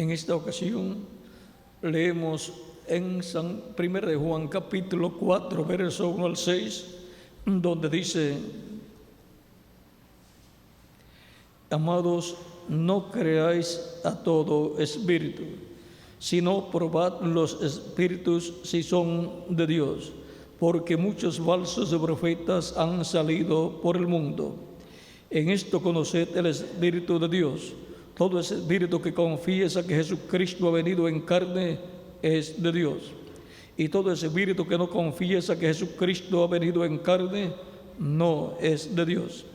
En esta ocasión leemos en 1 de Juan capítulo 4, verso 1 al 6, donde dice: Amados, no creáis a todo espíritu, sino probad los espíritus si son de Dios, porque muchos falsos profetas han salido por el mundo. En esto conoced el Espíritu de Dios. Todo espíritu que confiesa que Jesucristo ha venido en carne es de Dios. Y todo espíritu que no confiesa que Jesucristo ha venido en carne no es de Dios.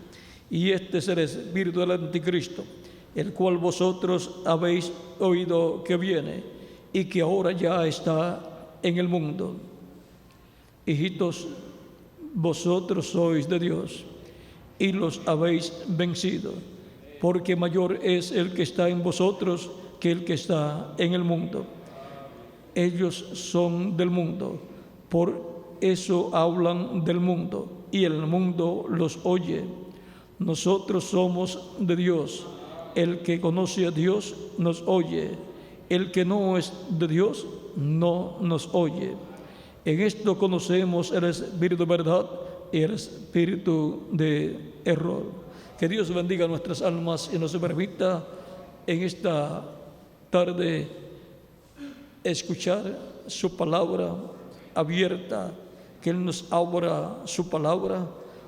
Y este es el espíritu del anticristo, el cual vosotros habéis oído que viene y que ahora ya está en el mundo. Hijitos, vosotros sois de Dios y los habéis vencido, porque mayor es el que está en vosotros que el que está en el mundo. Ellos son del mundo, por eso hablan del mundo, y el mundo los oye. Nosotros somos de Dios. El que conoce a Dios nos oye. El que no es de Dios no nos oye. En esto conocemos el espíritu de verdad y el espíritu de error. Que Dios bendiga nuestras almas y nos permita en esta tarde escuchar su palabra abierta, que Él nos abra su palabra,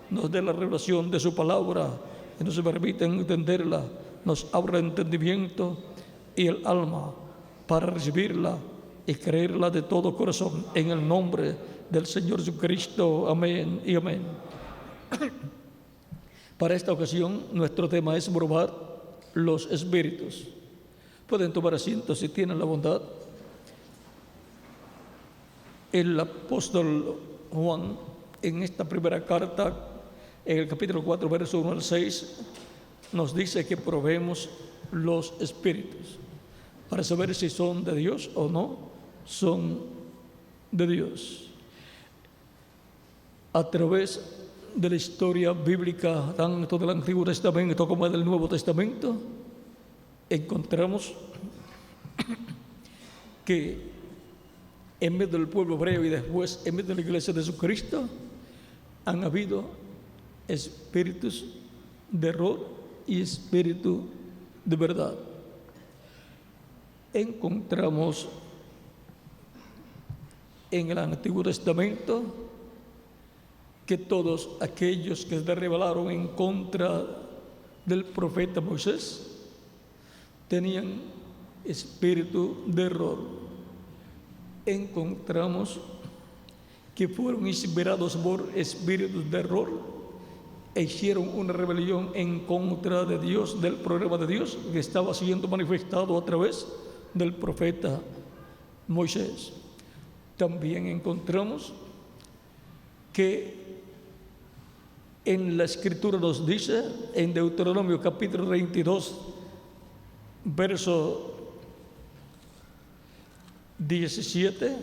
nos dé la revelación de su palabra y nos permita entenderla, nos abra entendimiento y el alma para recibirla y creerla de todo corazón, en el nombre del Señor Jesucristo. Amén y amén. Para esta ocasión, nuestro tema es probar los espíritus. Pueden tomar asiento si tienen la bondad. El apóstol Juan, en esta primera carta, en el capítulo 4, verso 1 al 6, nos dice que probemos los espíritus para saber si son de Dios o no son de Dios. A través de la historia bíblica, tanto del Antiguo Testamento como del Nuevo Testamento, encontramos que en medio del pueblo hebreo y después en medio de la iglesia de Jesucristo han habido espíritus de error y espíritu de verdad. Encontramos en el Antiguo Testamento que todos aquellos que se rebelaron en contra del profeta Moisés tenían espíritu de error. Encontramos que fueron inspirados por espíritus de error e hicieron una rebelión en contra de Dios, del programa de Dios que estaba siendo manifestado a través del profeta Moisés. También encontramos que en la Escritura nos dice, en Deuteronomio capítulo 22, verso 17,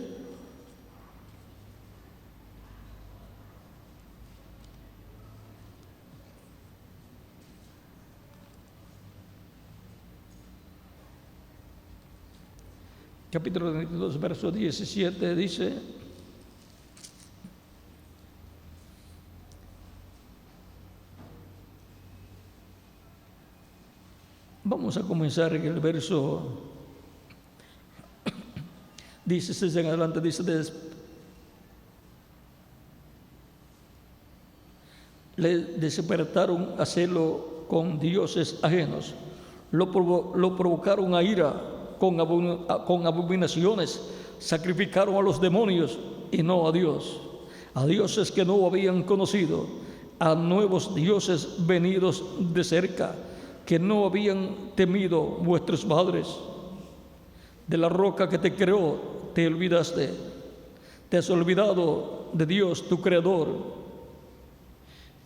capítulo 22, verso 17 dice: vamos a comenzar en el verso 16 en adelante. Dice: le despertaron a celo con dioses ajenos, lo provocaron a ira con abominaciones, sacrificaron a los demonios y no a Dios, a dioses que no habían conocido, a nuevos dioses venidos de cerca, que no habían temido vuestros padres. De la roca que te creó te olvidaste, te has olvidado de Dios tu creador.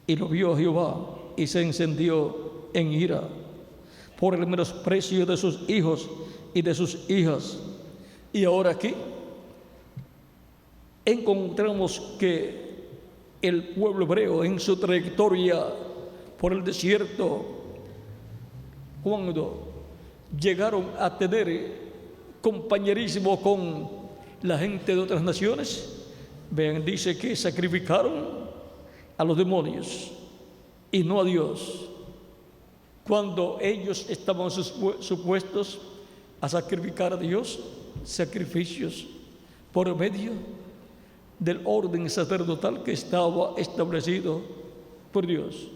Y lo vio Jehová y se encendió en ira por el menosprecio de sus hijos y de sus hijas. Y ahora aquí encontramos que el pueblo hebreo en su trayectoria por el desierto, cuando llegaron a tener compañerismo con la gente de otras naciones. Vean, dice que sacrificaron a los demonios y no a Dios, cuando ellos estaban supuestos a sacrificar a Dios sacrificios por medio del orden sacerdotal que estaba establecido por Dios.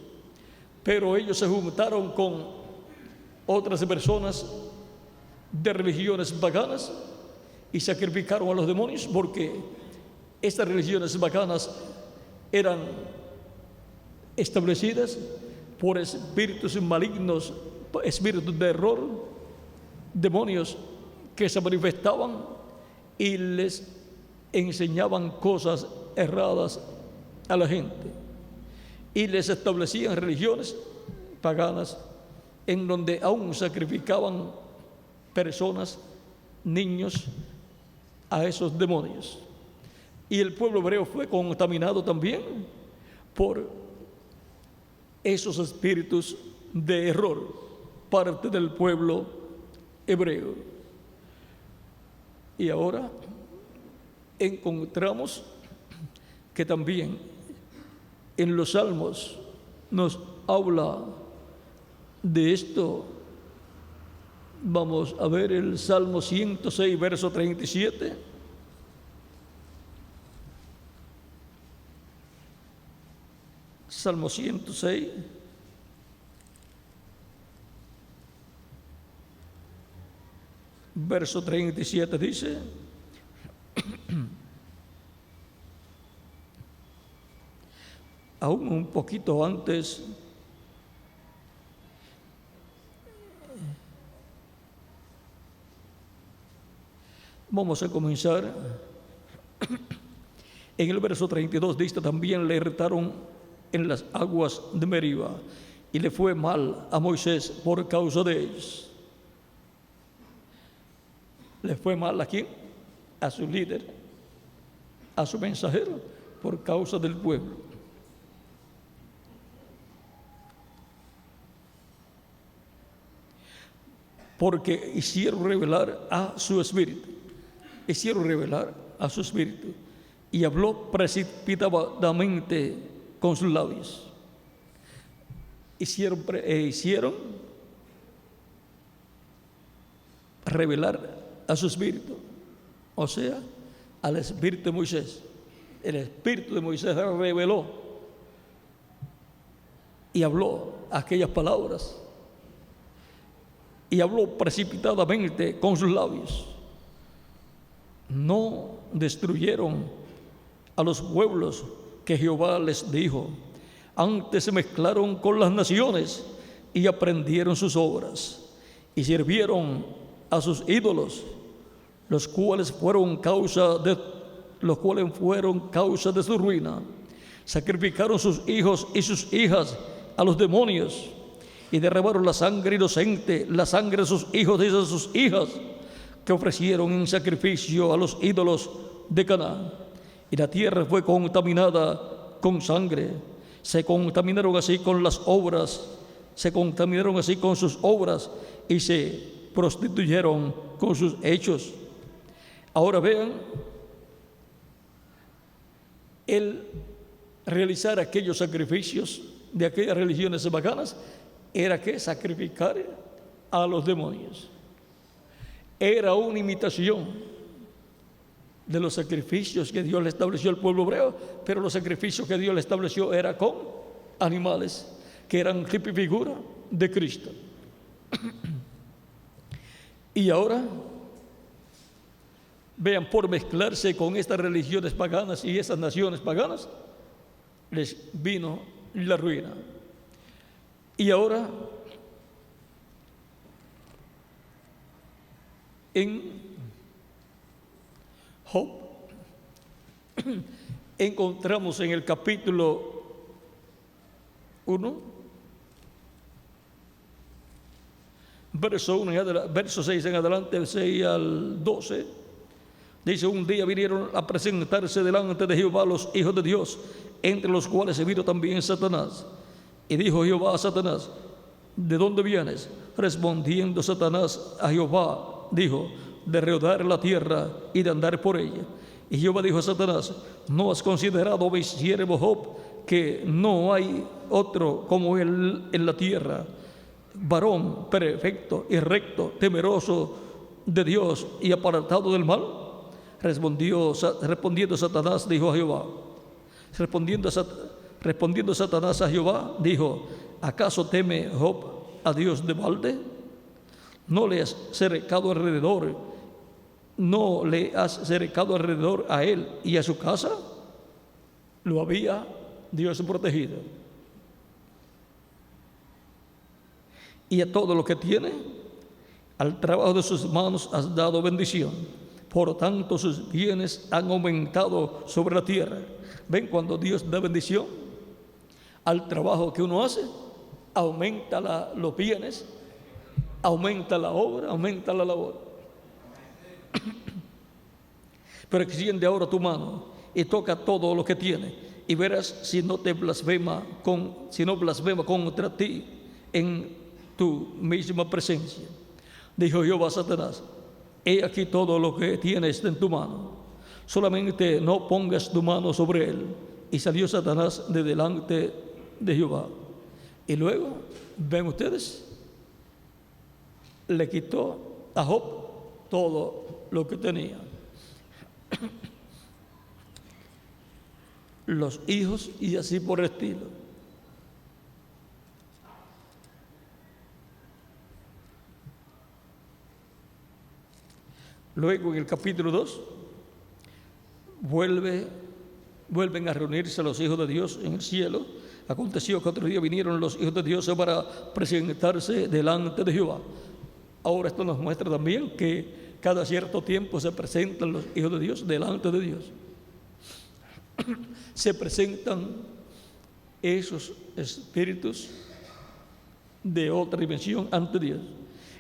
Pero ellos se juntaron con otras personas de religiones paganas y sacrificaron a los demonios, porque estas religiones paganas eran establecidas por espíritus malignos, espíritus de error, demonios que se manifestaban y les enseñaban cosas erradas a la gente, y les establecían religiones paganas en donde aún sacrificaban personas, niños, a esos demonios. Y el pueblo hebreo fue contaminado también por esos espíritus de error, parte del pueblo hebreo. Y ahora encontramos que también en los Salmos nos habla de esto. Vamos a ver el Salmo 106, verso 37. Salmo 106, verso 37 dice: aún un poquito antes, vamos a comenzar en el verso 32. Dice: también le irritaron en las aguas de Meriba, y le fue mal a Moisés por causa de ellos. ¿Le fue mal a quién? A su líder, a su mensajero, por causa del pueblo. Porque hicieron revelar a su espíritu. Hicieron revelar a su espíritu. Y habló precipitadamente con sus labios. Hicieron revelar a su espíritu, o sea, al espíritu de Moisés. El espíritu de Moisés reveló y habló aquellas palabras, y habló precipitadamente con sus labios. No destruyeron a los pueblos que Jehová les dijo, antes se mezclaron con las naciones y aprendieron sus obras, y sirvieron a sus ídolos, los cuales fueron causa de su ruina. Sacrificaron sus hijos y sus hijas a los demonios, y derramaron la sangre inocente, la sangre de sus hijos y de sus hijas, que ofrecieron en sacrificio a los ídolos de Canaán. Y la tierra fue contaminada con sangre. Se contaminaron así con las obras, se contaminaron así con sus obras, y se prostituyeron con sus hechos. Ahora vean, el realizar aquellos sacrificios de aquellas religiones paganas era que sacrificar a los demonios. Era una imitación de los sacrificios que Dios le estableció al pueblo hebreo, pero los sacrificios que Dios le estableció eran con animales que eran tipo y figura de Cristo. Y ahora, vean, por mezclarse con estas religiones paganas y esas naciones paganas, les vino la ruina. Y ahora, en Job, encontramos en el capítulo 1, verso 6 en adelante, del 6 al 12, dice: un día vinieron a presentarse delante de Jehová los hijos de Dios, entre los cuales se vino también Satanás. Y dijo Jehová a Satanás: ¿de dónde vienes? Respondiendo Satanás a Jehová, dijo: de rodear la tierra y de andar por ella. Y Jehová dijo a Satanás: ¿no has considerado, mi siervo Job, que no hay otro como él en la tierra, varón perfecto y recto, temeroso de Dios y apartado del mal? Respondiendo Satanás, dijo a Jehová. Respondiendo Satanás a Jehová, dijo: ¿acaso teme Job a Dios de balde? ¿No le has cercado alrededor? ¿No le has cercado alrededor a él y a su casa? Lo había Dios protegido. Y a todo lo que tiene, al trabajo de sus manos has dado bendición. Por tanto, sus bienes han aumentado sobre la tierra. ¿Ven? Cuando Dios da bendición al trabajo que uno hace, aumenta los bienes, aumenta la obra, aumenta la labor. Pero extiende ahora tu mano y toca todo lo que tiene, y verás si no blasfema contra ti en tu misma presencia. Dijo Jehová a Satanás: he aquí todo lo que tienes en tu mano, solamente no pongas tu mano sobre él. Y salió Satanás de delante de Jehová. Y luego, ven ustedes, le quitó a Job todo lo que tenía. Los hijos y así por el estilo. Luego en el capítulo 2 vuelven a reunirse los hijos de Dios en el cielo. Aconteció que otro día vinieron los hijos de Dios para presentarse delante de Jehová. Ahora esto nos muestra también que cada cierto tiempo se presentan los hijos de Dios delante de Dios. Se presentan esos espíritus de otra dimensión ante Dios.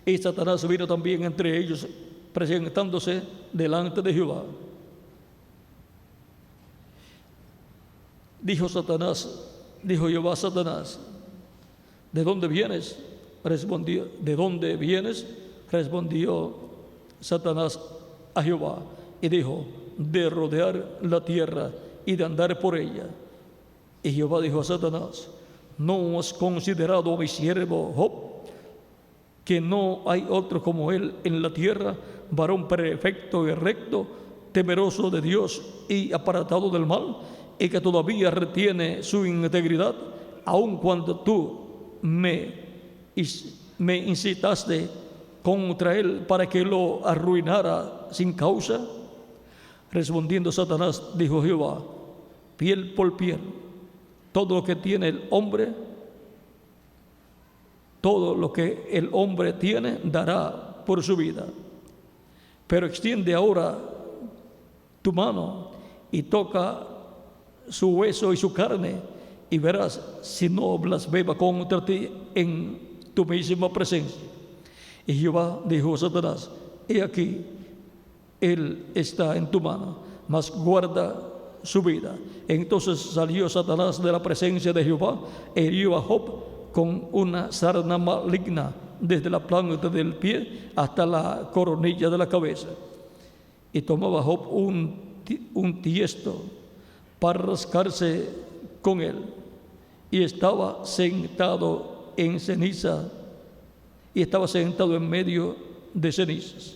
Y Satanás vino también entre ellos, presentándose delante de Jehová. Dijo Jehová a Satanás: ¿de dónde vienes? Respondió: ¿de dónde vienes? Respondió Satanás a Jehová y dijo: de rodear la tierra y de andar por ella. Y Jehová dijo a Satanás: ¿no has considerado a mi siervo Job, que no hay otro como él en la tierra, varón perfecto y recto, temeroso de Dios y apartado del mal, y que todavía retiene su integridad, aun cuando tú me incitaste contra él para que lo arruinara sin causa? Respondiendo Satanás, dijo Jehová: piel por piel, todo lo que tiene el hombre, todo lo que el hombre tiene dará por su vida. Pero extiende ahora tu mano y toca su hueso y su carne, y verás si no blasfema contra ti en tu misma presencia. Y Jehová dijo a Satanás: he aquí, él está en tu mano, mas guarda su vida. Entonces salió Satanás de la presencia de Jehová e hirió a Job con una sarna maligna desde la planta del pie hasta la coronilla de la cabeza. Y tomaba Job un tiesto para rascarse con él, y estaba sentado en ceniza, y estaba sentado en medio de cenizas.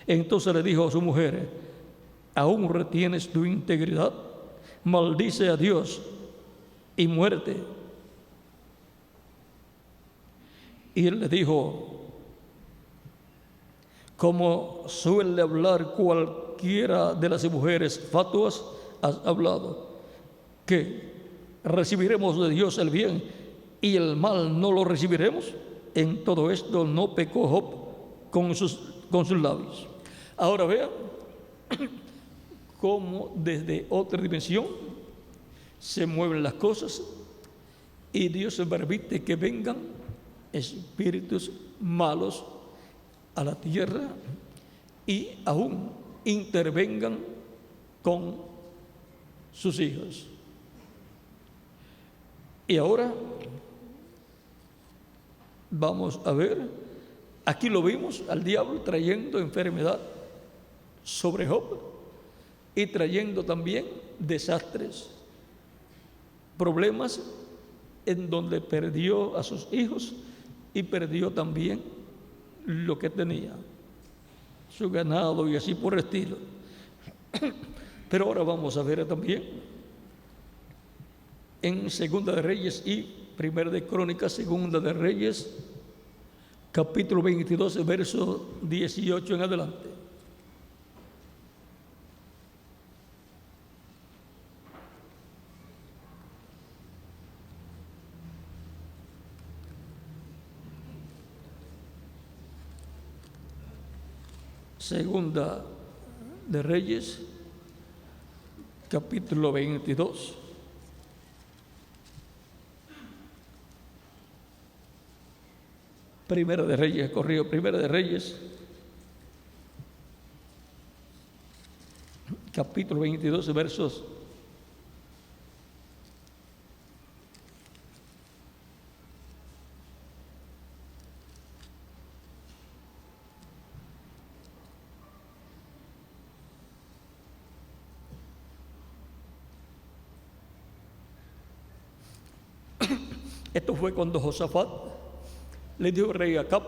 Entonces le dijo a su mujer: ¿aún retienes tu integridad? Maldice a Dios y muerte. Y él le dijo, como suele hablar cualquiera de las mujeres fatuas, has hablado, que recibiremos de Dios el bien y el mal no lo recibiremos. En todo esto no pecó Job con sus labios. Ahora vean cómo desde otra dimensión se mueven las cosas, y Dios se permite que vengan espíritus malos a la tierra y aún intervengan con sus hijos. Y ahora Vamos a ver, aquí lo vimos al diablo trayendo enfermedad sobre Job y trayendo también desastres, problemas en donde perdió a sus hijos y perdió también lo que tenía, su ganado y así por el estilo. Pero ahora vamos a ver también en Segunda de Reyes y Primera de Crónicas, Segunda de Reyes, capítulo 22, verso 18 en adelante. Segunda de Reyes, capítulo 22. Primera de Reyes, corrido, Primera de Reyes, capítulo 22, versos 1. Esto fue cuando Josafat le dijo al rey Acab: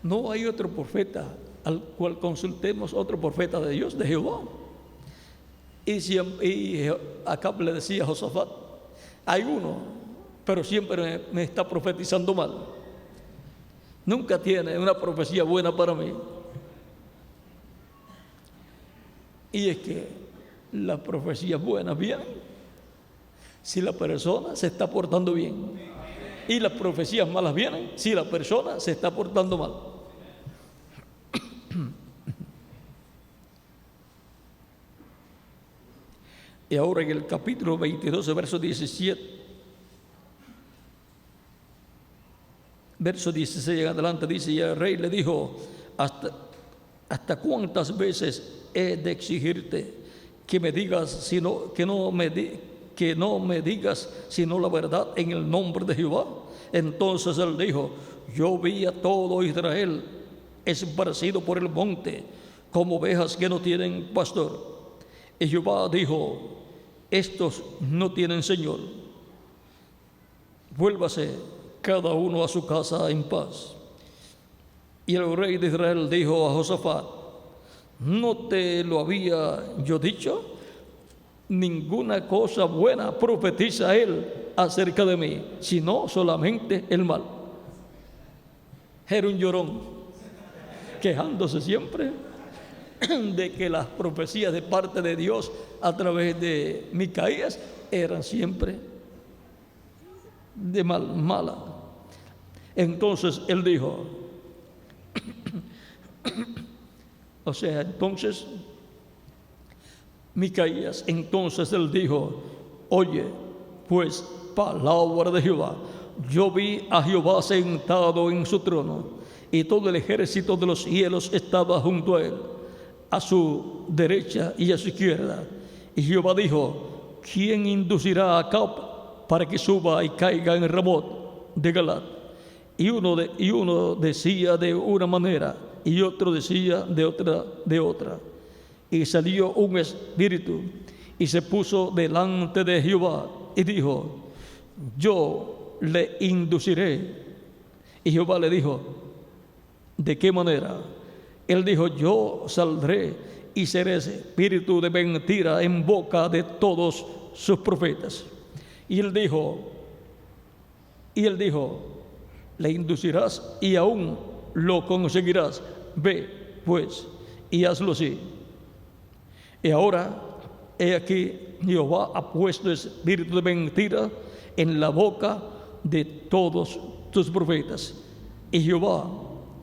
no hay otro profeta al cual consultemos, otro profeta de Dios, de Jehová. Y Acab le decía a Josafat: hay uno, pero siempre me está profetizando mal. Nunca tiene una profecía buena para mí. Y es que las profecías buenas vienen si la persona se está portando bien. Y las profecías malas vienen si la persona se está portando mal. Y ahora en el capítulo 22, verso 17, verso 16 en adelante, dice: y el rey le dijo: ¿hasta cuántas veces he de exigirte que me digas, que no me digas sino la verdad en el nombre de Jehová? Entonces él dijo: yo vi a todo Israel esparcido por el monte como ovejas que no tienen pastor. Y Jehová dijo: estos no tienen señor, vuélvase cada uno a su casa en paz. Y el rey de Israel dijo a Josafat: ¿no te lo había yo dicho? Ninguna cosa buena profetiza él acerca de mí, sino solamente el mal. Era un llorón, quejándose siempre de que las profecías de parte de Dios a través de Micaías eran siempre de mala. Entonces él dijo, entonces Micaías, entonces él dijo: oye, pues, palabra de Jehová. Yo vi a Jehová sentado en su trono, y todo el ejército de los cielos estaba junto a él, a su derecha y a su izquierda. Y Jehová dijo: ¿quién inducirá a Acab para que suba y caiga en Ramot de Galat? Y uno decía de una manera, y otro decía de otra. Y salió un espíritu y se puso delante de Jehová y dijo: yo le induciré. Y Jehová le dijo: ¿de qué manera? Él dijo: yo saldré y seré espíritu de mentira en boca de todos sus profetas. Y él dijo, le inducirás y aún lo conseguirás. Ve pues y hazlo así. Y ahora, he aquí, Jehová ha puesto espíritu de mentira en la boca de todos tus profetas, y Jehová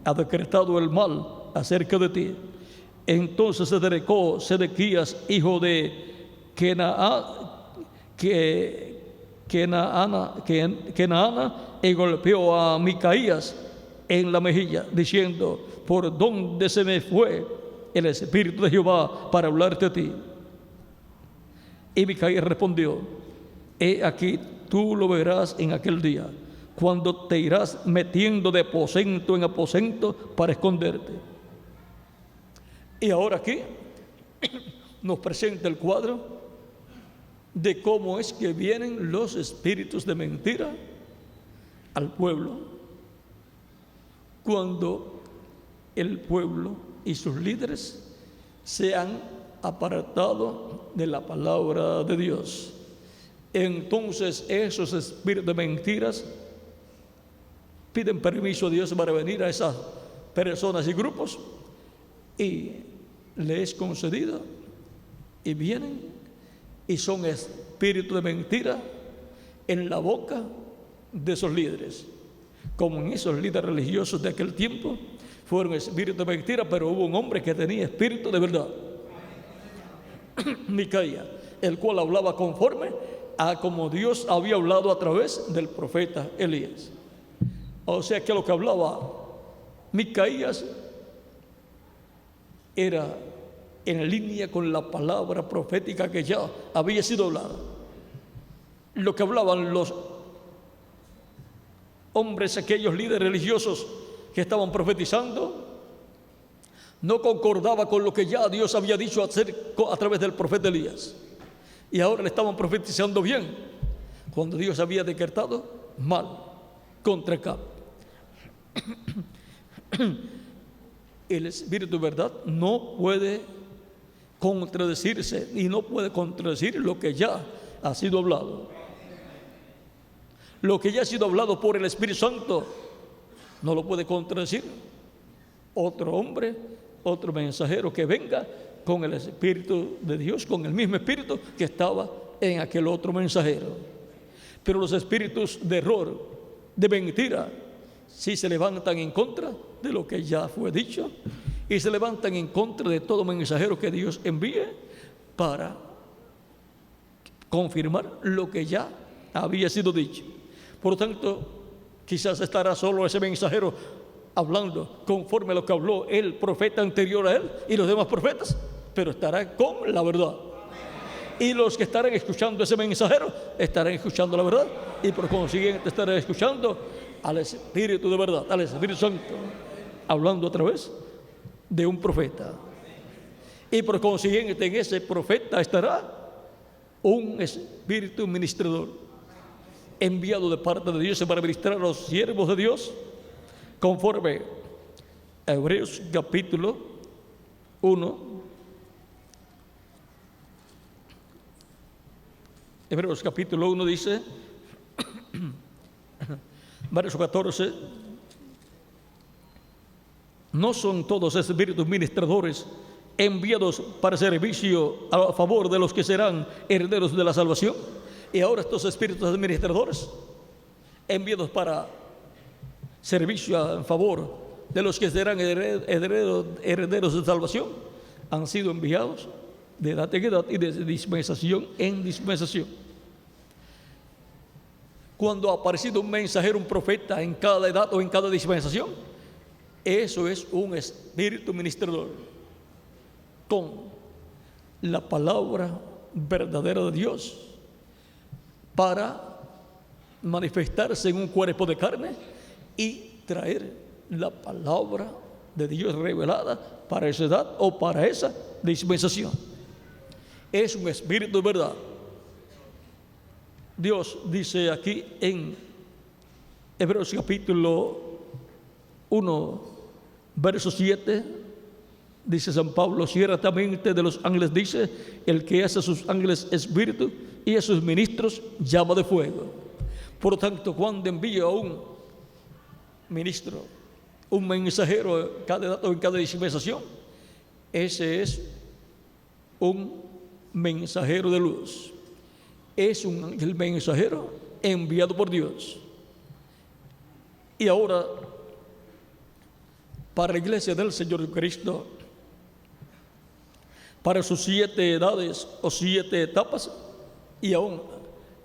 ha decretado el mal acerca de ti. Entonces se acercó Sedequías, hijo de Kenaana, y golpeó a Micaías en la mejilla, diciendo: ¿por dónde se me fue el espíritu de Jehová para hablarte a ti? Y Micaías respondió: he aquí, tú lo verás en aquel día, cuando te irás metiendo de aposento en aposento para esconderte. Y ahora aquí nos presenta el cuadro de cómo es que vienen los espíritus de mentira al pueblo, cuando el pueblo y sus líderes se han apartado de la palabra de Dios. Entonces esos espíritus de mentiras piden permiso a Dios para venir a esas personas y grupos, y les es concedido, y vienen y son espíritus de mentira en la boca de esos líderes, como en esos líderes religiosos de aquel tiempo fueron espíritus de mentira, pero hubo un hombre que tenía espíritu de verdad, Micaías, el cual hablaba conforme a como Dios había hablado a través del profeta Elías. O sea que lo que hablaba Micaías era en línea con la palabra profética que ya había sido hablada. Lo que hablaban los hombres, aquellos líderes religiosos que estaban profetizando, no concordaba con lo que ya Dios había dicho a través del profeta Elías. Y ahora le estaban profetizando bien, cuando Dios había decretado mal contra Acab. El espíritu de verdad no puede contradecirse y no puede contradecir lo que ya ha sido hablado. Lo que ya ha sido hablado por el Espíritu Santo no lo puede contradecir otro hombre, otro mensajero que venga con el Espíritu de Dios, con el mismo Espíritu que estaba en aquel otro mensajero. Pero los espíritus de error, de mentira, sí se levantan en contra de lo que ya fue dicho, y se levantan en contra de todo mensajero que Dios envíe para confirmar lo que ya había sido dicho. Por lo tanto, quizás estará solo ese mensajero hablando conforme a lo que habló el profeta anterior a él y los demás profetas, pero estará con la verdad. Y los que estarán escuchando ese mensajero estarán escuchando la verdad, y por consiguiente estarán escuchando al Espíritu de verdad, al Espíritu Santo, hablando a través de un profeta. Y por consiguiente en ese profeta estará un espíritu ministrador, enviado de parte de Dios para ministrar a los siervos de Dios, conforme a Hebreos capítulo 1. Hebreos capítulo 1 dice, verso 14, no son todos espíritus ministradores enviados para servicio a favor de los que serán herederos de la salvación. Y ahora estos espíritus administradores enviados para servicio a favor de los que serán herederos de salvación han sido enviados de edad en edad y de dispensación en dispensación. Cuando ha aparecido un mensajero, un profeta en cada edad o en cada dispensación, eso es un espíritu ministrador con la palabra verdadera de Dios para manifestarse en un cuerpo de carne y traer la palabra de Dios revelada para esa edad o para esa dispensación. Es un espíritu de verdad. Dios dice aquí en Hebreos capítulo 1, verso 7, dice San Pablo, ciertamente de los ángeles dice, el que hace a sus ángeles espíritu y a sus ministros llama de fuego. Por lo tanto, cuando envía a un ministro, un mensajero en cada edad o en cada dispensación, ese es un mensajero de luz. Es un ángel mensajero enviado por Dios. Y ahora, para la iglesia del Señor Cristo, para sus 7 edades o 7 etapas, y aún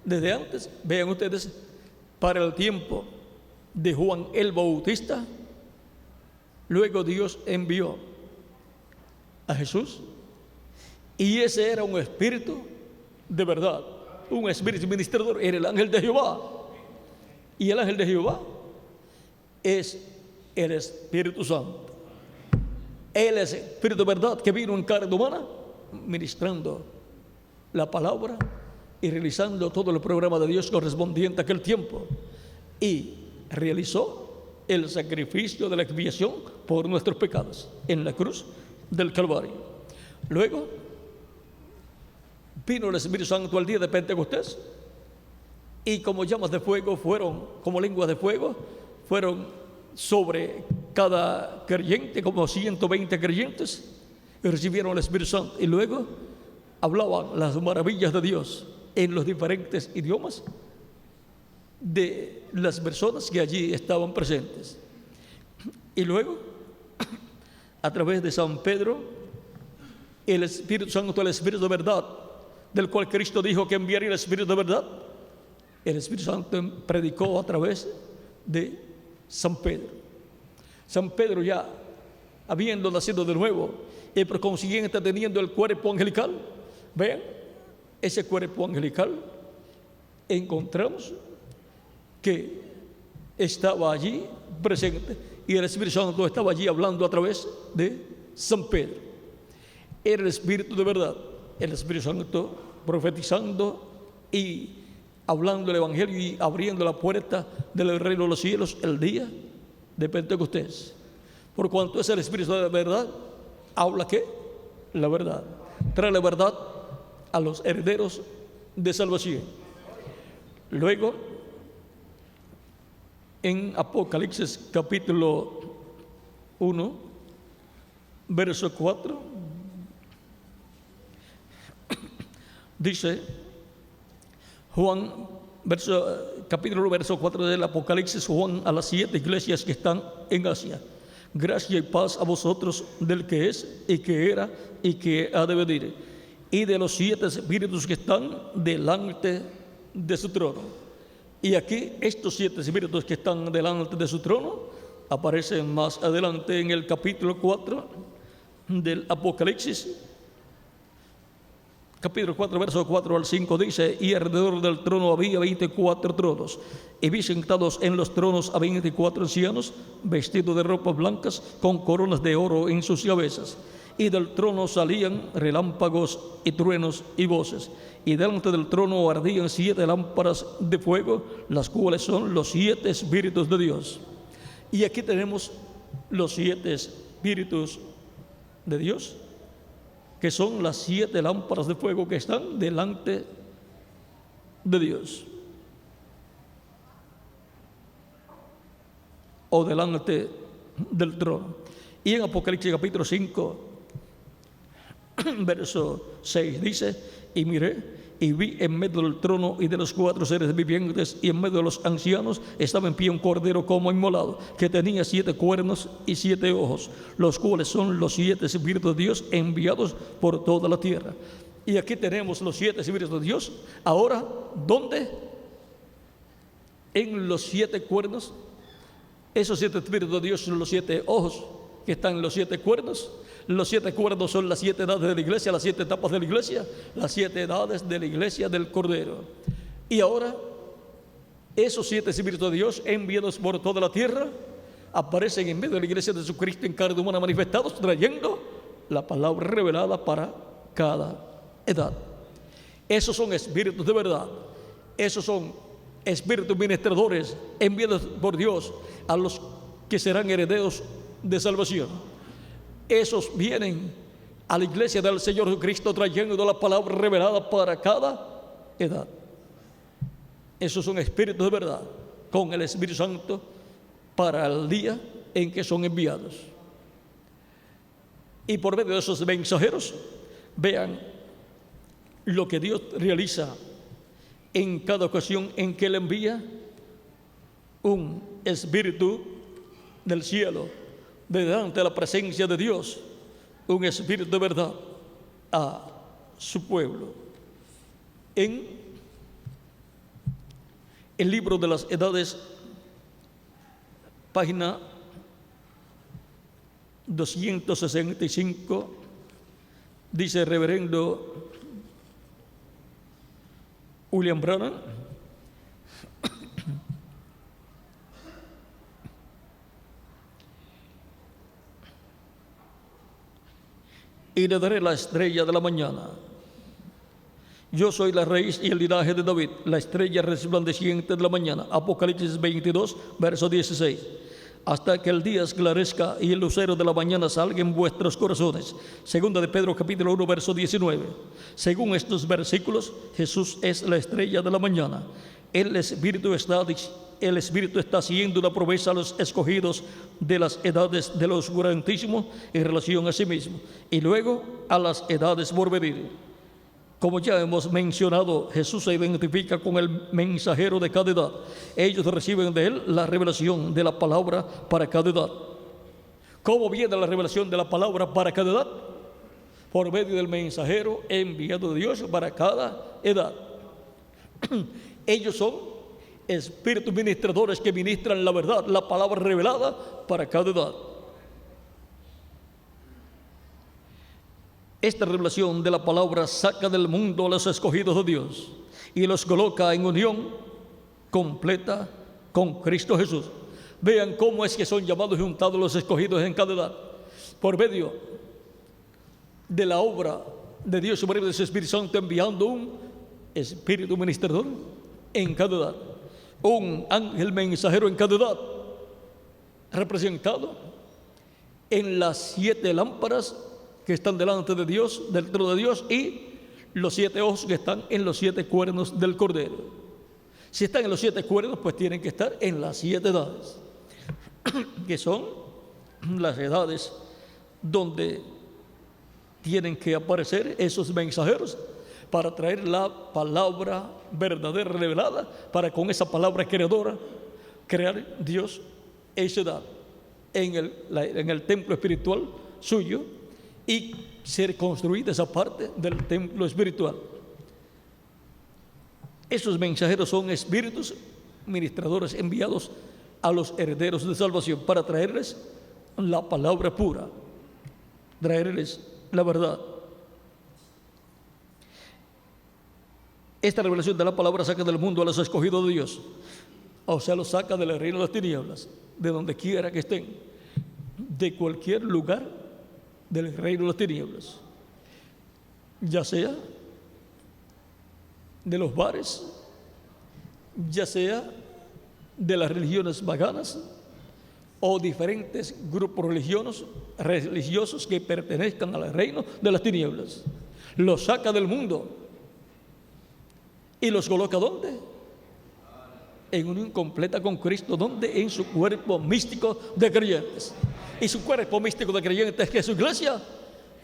desde antes, vean ustedes, para el tiempo de Juan el Bautista, luego Dios envió a Jesús, y ese era un espíritu de verdad, un espíritu ministrador, era el ángel de Jehová, Y el ángel de Jehová es el Espíritu Santo. Él es Espíritu de verdad que vino en carne humana, ministrando la palabra y realizando todo el programa de Dios correspondiente a aquel tiempo. Y realizó el sacrificio de la expiación por nuestros pecados en la cruz del Calvario. Luego vino el Espíritu Santo al día de Pentecostés, y como llamas de fuego fueron, como lenguas de fuego, fueron sobre cada creyente, como 120 creyentes, y recibieron el Espíritu Santo. Y luego hablaban las maravillas de Dios en los diferentes idiomas de las personas que allí estaban presentes. Y luego, a través de San Pedro, el Espíritu Santo, el Espíritu de verdad, del cual Cristo dijo que enviaría el Espíritu de verdad, el Espíritu Santo predicó a través de San Pedro. San Pedro, ya habiendo nacido de nuevo y por consiguiente teniendo el cuerpo angelical, vean, ese cuerpo angelical, encontramos que estaba allí presente, y el Espíritu Santo estaba allí hablando a través de San Pedro. Era el Espíritu de verdad, el Espíritu Santo profetizando y hablando el Evangelio y abriendo la puerta del reino de los cielos el día de Pentecostés. Por cuanto es el Espíritu de verdad, habla ¿qué? La verdad. Trae la verdad a los herederos de salvación. Luego, en Apocalipsis capítulo 1, verso 4, dice Juan, capítulo 1, verso 4 del Apocalipsis, Juan a las 7 iglesias que están en Asia: gracia y paz a vosotros del que es, y que era, y que ha de venir, y de los 7 espíritus que están delante de su trono. Y aquí estos 7 espíritus que están delante de su trono aparecen más adelante en el capítulo 4 del Apocalipsis. Capítulo 4, verso 4 al 5 dice: y alrededor del trono había 24 tronos, y vi sentados en los tronos a 24 ancianos, vestidos de ropas blancas, con coronas de oro en sus cabezas. Y del trono salían relámpagos y truenos y voces. Y delante del trono ardían 7 lámparas de fuego, las cuales son los 7 espíritus de Dios. Y aquí tenemos los 7 espíritus de Dios, que son las 7 lámparas de fuego que están delante de Dios, o delante del trono. Y en Apocalipsis capítulo 5, verso 6 dice: y miré y vi en medio del trono y de los 4 seres vivientes, y en medio de los ancianos estaba en pie un cordero como inmolado, que tenía 7 cuernos y 7 ojos, los cuales son los 7 espíritus de Dios enviados por toda la tierra. Y aquí tenemos los 7 espíritus de Dios. Ahora, ¿dónde? En los 7 cuernos. Esos 7 espíritus de Dios son los 7 ojos que están en los 7 cuernos. Los 7 cuernos son las 7 edades de la iglesia, las 7 etapas de la iglesia, las 7 edades de la iglesia del Cordero. Y ahora, esos 7 espíritus de Dios enviados por toda la tierra aparecen en medio de la iglesia de Jesucristo en carne humana, manifestados, trayendo la palabra revelada para cada edad. Esos son espíritus de verdad. Esos son espíritus ministradores enviados por Dios a los que serán herederos de salvación. Esos vienen a la iglesia del Señor Jesucristo trayendo la palabra revelada para cada edad. Esos son espíritus de verdad, con el Espíritu Santo para el día en que son enviados. Y por medio de esos mensajeros, vean lo que Dios realiza en cada ocasión en que Él envía un espíritu del cielo, de delante de la presencia de Dios, un espíritu de verdad a su pueblo. En el libro de las edades, página 265, dice el reverendo William Branham: y le daré la estrella de la mañana. Yo soy la raíz y el linaje de David, la estrella resplandeciente de la mañana. Apocalipsis 22, verso 16. Hasta que el día esclarezca y el lucero de la mañana salga en vuestros corazones. Segunda de Pedro capítulo 1, verso 19. Según estos versículos, Jesús es la estrella de la mañana. El Espíritu está haciendo una promesa a los escogidos de las edades del oscurantismo en relación a sí mismo, y luego a las edades por venir. Como ya hemos mencionado, Jesús se identifica con el mensajero de cada edad. Ellos reciben de él la revelación de la palabra para cada edad. ¿Cómo viene la revelación de la palabra para cada edad? Por medio del mensajero enviado de Dios para cada edad. Ellos son espíritus ministradores que ministran la verdad, la palabra revelada para cada edad. Esta revelación de la palabra saca del mundo a los escogidos de Dios y los coloca en unión completa con Cristo Jesús. Vean cómo es que son llamados y juntados los escogidos en cada edad. Por medio de la obra de Dios sobre de su Espíritu Santo, enviando un espíritu ministrador en cada edad, un ángel mensajero en cada edad, representado en las 7 lámparas que están delante de Dios, del trono de Dios, y los 7 ojos que están en los 7 cuernos del Cordero. Si están en los 7 cuernos, pues tienen que estar en las 7 edades, que son las edades donde tienen que aparecer esos mensajeros para traer la palabra verdadera revelada, para con esa palabra creadora crear Dios esa edad en el templo espiritual suyo y ser construida esa parte del templo espiritual. Esos mensajeros son espíritus ministradores enviados a los herederos de salvación para traerles la palabra pura, traerles la verdad. Esta revelación de la palabra saca del mundo a los escogidos de Dios, o sea, los saca del reino de las tinieblas, de donde quiera que estén, de cualquier lugar del reino de las tinieblas, ya sea de los bares, ya sea de las religiones paganas o diferentes grupos religiosos que pertenezcan al reino de las tinieblas. Los saca del mundo y los coloca ¿dónde? En unión completa con Cristo. ¿Dónde? En su cuerpo místico de creyentes. Y su cuerpo místico de creyentes, que su iglesia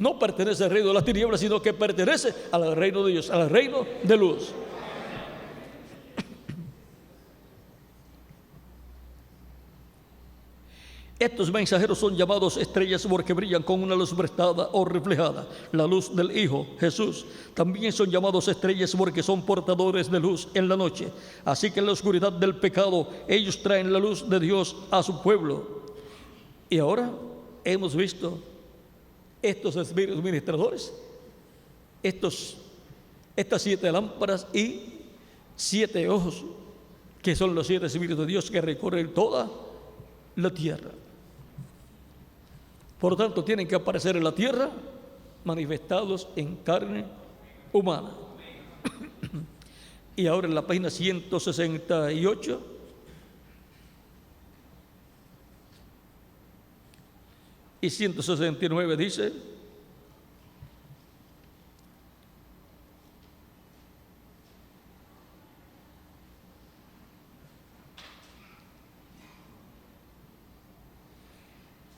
no pertenece al reino de las tinieblas, sino que pertenece al reino de Dios, al reino de luz. Estos mensajeros son llamados estrellas porque brillan con una luz prestada o reflejada, la luz del Hijo Jesús. También son llamados estrellas porque son portadores de luz en la noche. Así que en la oscuridad del pecado ellos traen la luz de Dios a su pueblo. Y ahora hemos visto estos espíritus ministradores, estas 7 lámparas y 7 ojos, que son los 7 espíritus de Dios que recorren toda la tierra. Por lo tanto, tienen que aparecer en la tierra manifestados en carne humana. Y ahora en la página 168 y 169 dice: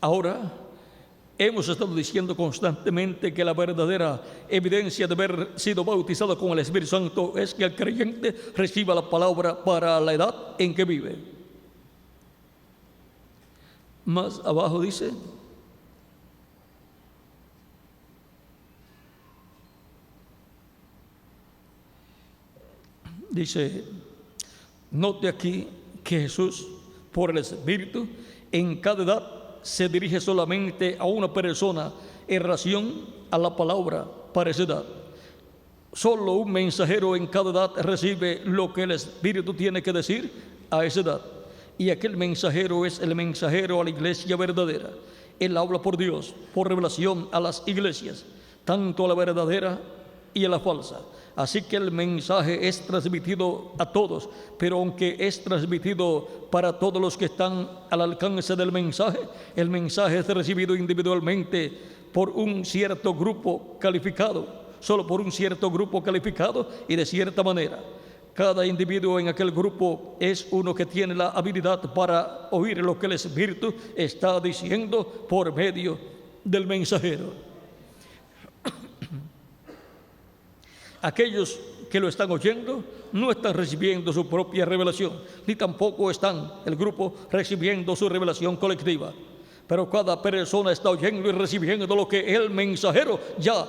ahora hemos estado diciendo constantemente que la verdadera evidencia de haber sido bautizado con el Espíritu Santo es que el creyente reciba la palabra para la edad en que vive. Más abajo dice: note aquí que Jesús, por el Espíritu, en cada edad se dirige solamente a una persona en relación a la palabra para esa edad. Solo un mensajero en cada edad recibe lo que el Espíritu tiene que decir a esa edad. Y aquel mensajero es el mensajero a la iglesia verdadera. Él habla por Dios, por revelación a las iglesias. tanto a la verdadera y a la falsa. Así que el mensaje es transmitido a todos, pero aunque es transmitido para todos los que están al alcance del mensaje, el mensaje es recibido individualmente por un cierto grupo calificado, solo por un cierto grupo calificado y de cierta manera. Cada individuo en aquel grupo es uno que tiene la habilidad para oír lo que el Espíritu está diciendo por medio del mensajero. Aquellos que lo están oyendo no están recibiendo su propia revelación, ni tampoco están el grupo recibiendo su revelación colectiva. Pero cada persona está oyendo y recibiendo lo que el mensajero ya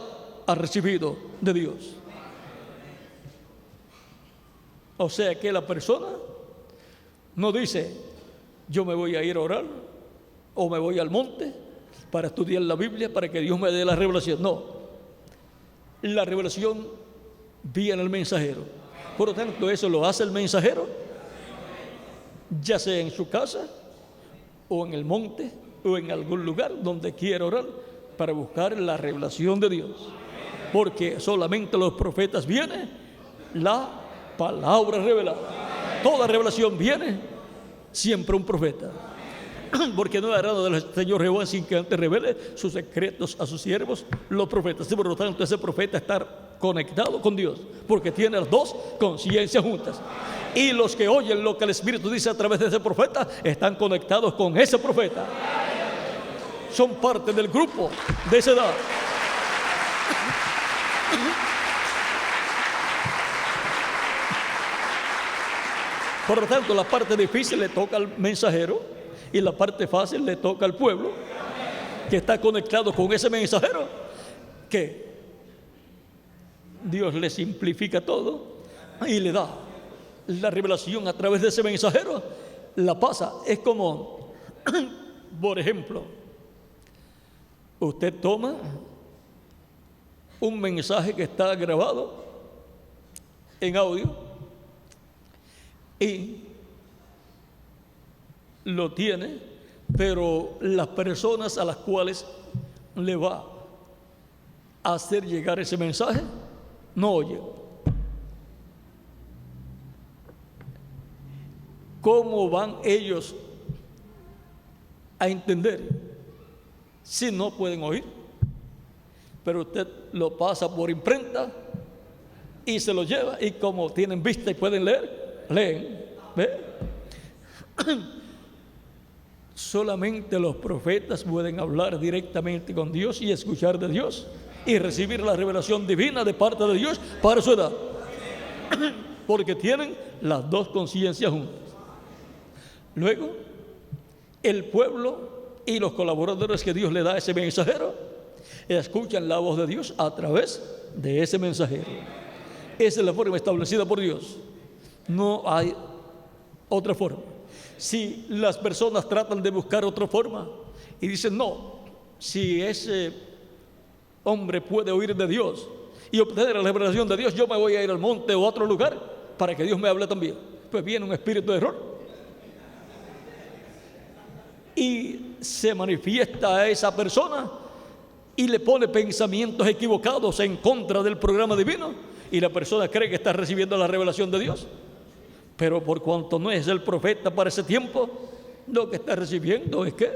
ha recibido de Dios. O sea que la persona no dice, yo me voy a ir a orar o me voy al monte para estudiar la Biblia para que Dios me dé la revelación. No, la revelación viene el mensajero. Por lo tanto, eso lo hace el mensajero, ya sea en su casa o en el monte o en algún lugar donde quiera orar para buscar la revelación de Dios. Porque solamente los profetas vienen la palabra revelada. Toda revelación viene siempre un profeta. Porque no es agrado del Señor Jehová sin que antes revele sus secretos a sus siervos, los profetas. Y por lo tanto, ese profeta está conectado con Dios, porque tiene las dos conciencias juntas. Y los que oyen lo que el Espíritu dice a través de ese profeta están conectados con ese profeta. Son parte del grupo de esa edad. Por lo tanto, la parte difícil le toca al mensajero y la parte fácil le toca al pueblo que está conectado con ese mensajero, que Dios le simplifica todo y le da la revelación a través de ese mensajero. La pasa. Es como, por ejemplo, usted toma un mensaje que está grabado en audio y lo tiene, pero las personas a las cuales le va a hacer llegar ese mensaje no oyen. ¿Cómo van ellos a entender si no pueden oír? Pero usted lo pasa por imprenta y se lo lleva, y como tienen vista y pueden leer, leen. ¿Ve? Solamente los profetas pueden hablar directamente con Dios y escuchar de Dios y recibir la revelación divina de parte de Dios para su edad, porque tienen las dos conciencias juntas. Luego, el pueblo y los colaboradores que Dios le da a ese mensajero escuchan la voz de Dios a través de ese mensajero. Esa es la forma establecida por Dios. No hay otra forma. Si las personas tratan de buscar otra forma y dicen, no, si ese hombre puede oír de Dios y obtener la revelación de Dios, yo me voy a ir al monte o a otro lugar para que Dios me hable también. Pues viene un espíritu de error y se manifiesta a esa persona y le pone pensamientos equivocados en contra del programa divino, y la persona cree que está recibiendo la revelación de Dios, pero por cuanto no es el profeta para ese tiempo, lo que está recibiendo es que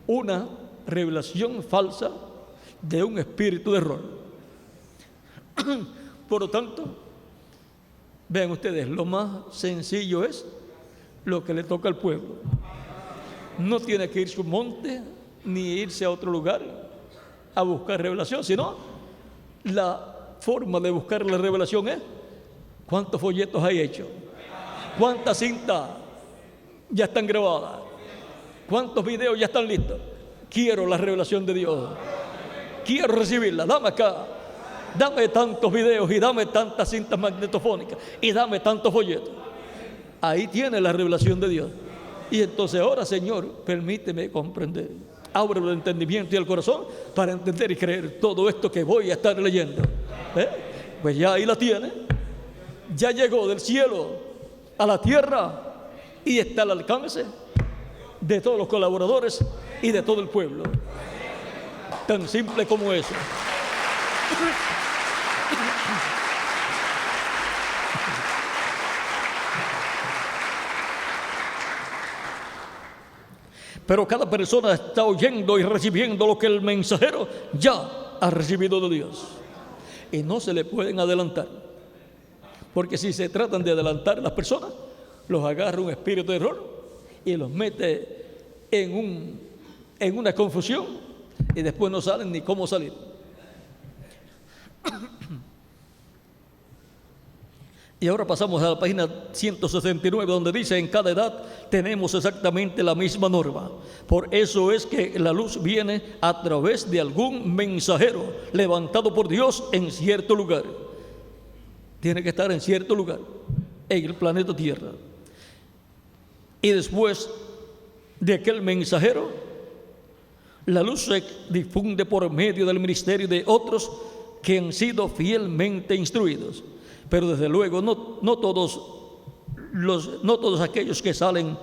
una revelación falsa de un espíritu de error. Por lo tanto, vean ustedes, lo más sencillo es lo que le toca al pueblo. No tiene que irse a un monte ni irse a otro lugar a buscar revelación, sino la forma de buscar la revelación es: ¿cuántos folletos hay hecho? ¿Cuántas cintas ya están grabadas? ¿Cuántos videos ya están listos? Quiero la revelación de Dios, quiero recibirla, dame acá, dame tantos videos y dame tantas cintas magnetofónicas y dame tantos folletos. Ahí tiene la revelación de Dios. Y entonces ahora, Señor, permíteme comprender, abre el entendimiento y el corazón para entender y creer todo esto que voy a estar leyendo. Pues ya ahí la tiene, ya llegó del cielo a la tierra y está al alcance de todos los colaboradores y de todo el pueblo. Tan simple como eso. Pero cada persona está oyendo y recibiendo lo que el mensajero ya ha recibido de Dios. Y no se le pueden adelantar. Porque si se tratan de adelantar a las personas, los agarra un espíritu de error y los mete en una confusión y después no saben ni cómo salir. Y ahora pasamos a la página 169, donde dice: en cada edad tenemos exactamente la misma norma. Por eso es que la luz viene a través de algún mensajero levantado por Dios en cierto lugar. Tiene que estar en cierto lugar, en el planeta Tierra. Y después de aquel mensajero, la luz se difunde por medio del ministerio de otros que han sido fielmente instruidos. Pero desde luego no todos aquellos que salen,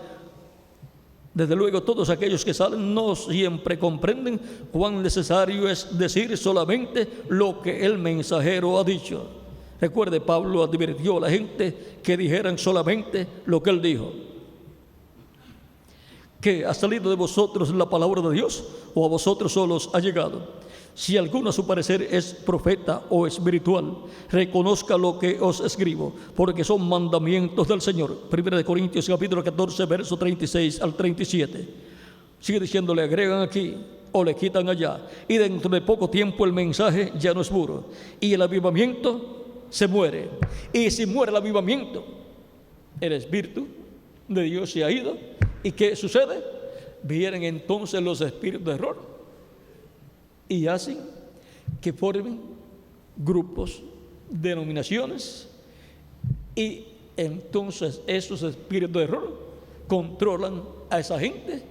no siempre comprenden cuán necesario es decir solamente lo que el mensajero ha dicho. Recuerde, Pablo advirtió a la gente que dijeran solamente lo que él dijo. ¿Que ha salido de vosotros la palabra de Dios, o a vosotros solos ha llegado? Si alguno a su parecer es profeta o espiritual, reconozca lo que os escribo, porque son mandamientos del Señor. 1 Corintios capítulo 14, verso 36 al 37. Sigue diciendo: le agregan aquí o le quitan allá, y dentro de poco tiempo el mensaje ya no es puro, y el avivamiento se muere. Y si muere el avivamiento, el Espíritu de Dios se ha ido. ¿Y qué sucede? Vienen entonces los espíritus de error y hacen que formen grupos, denominaciones, y entonces esos espíritus de error controlan a esa gente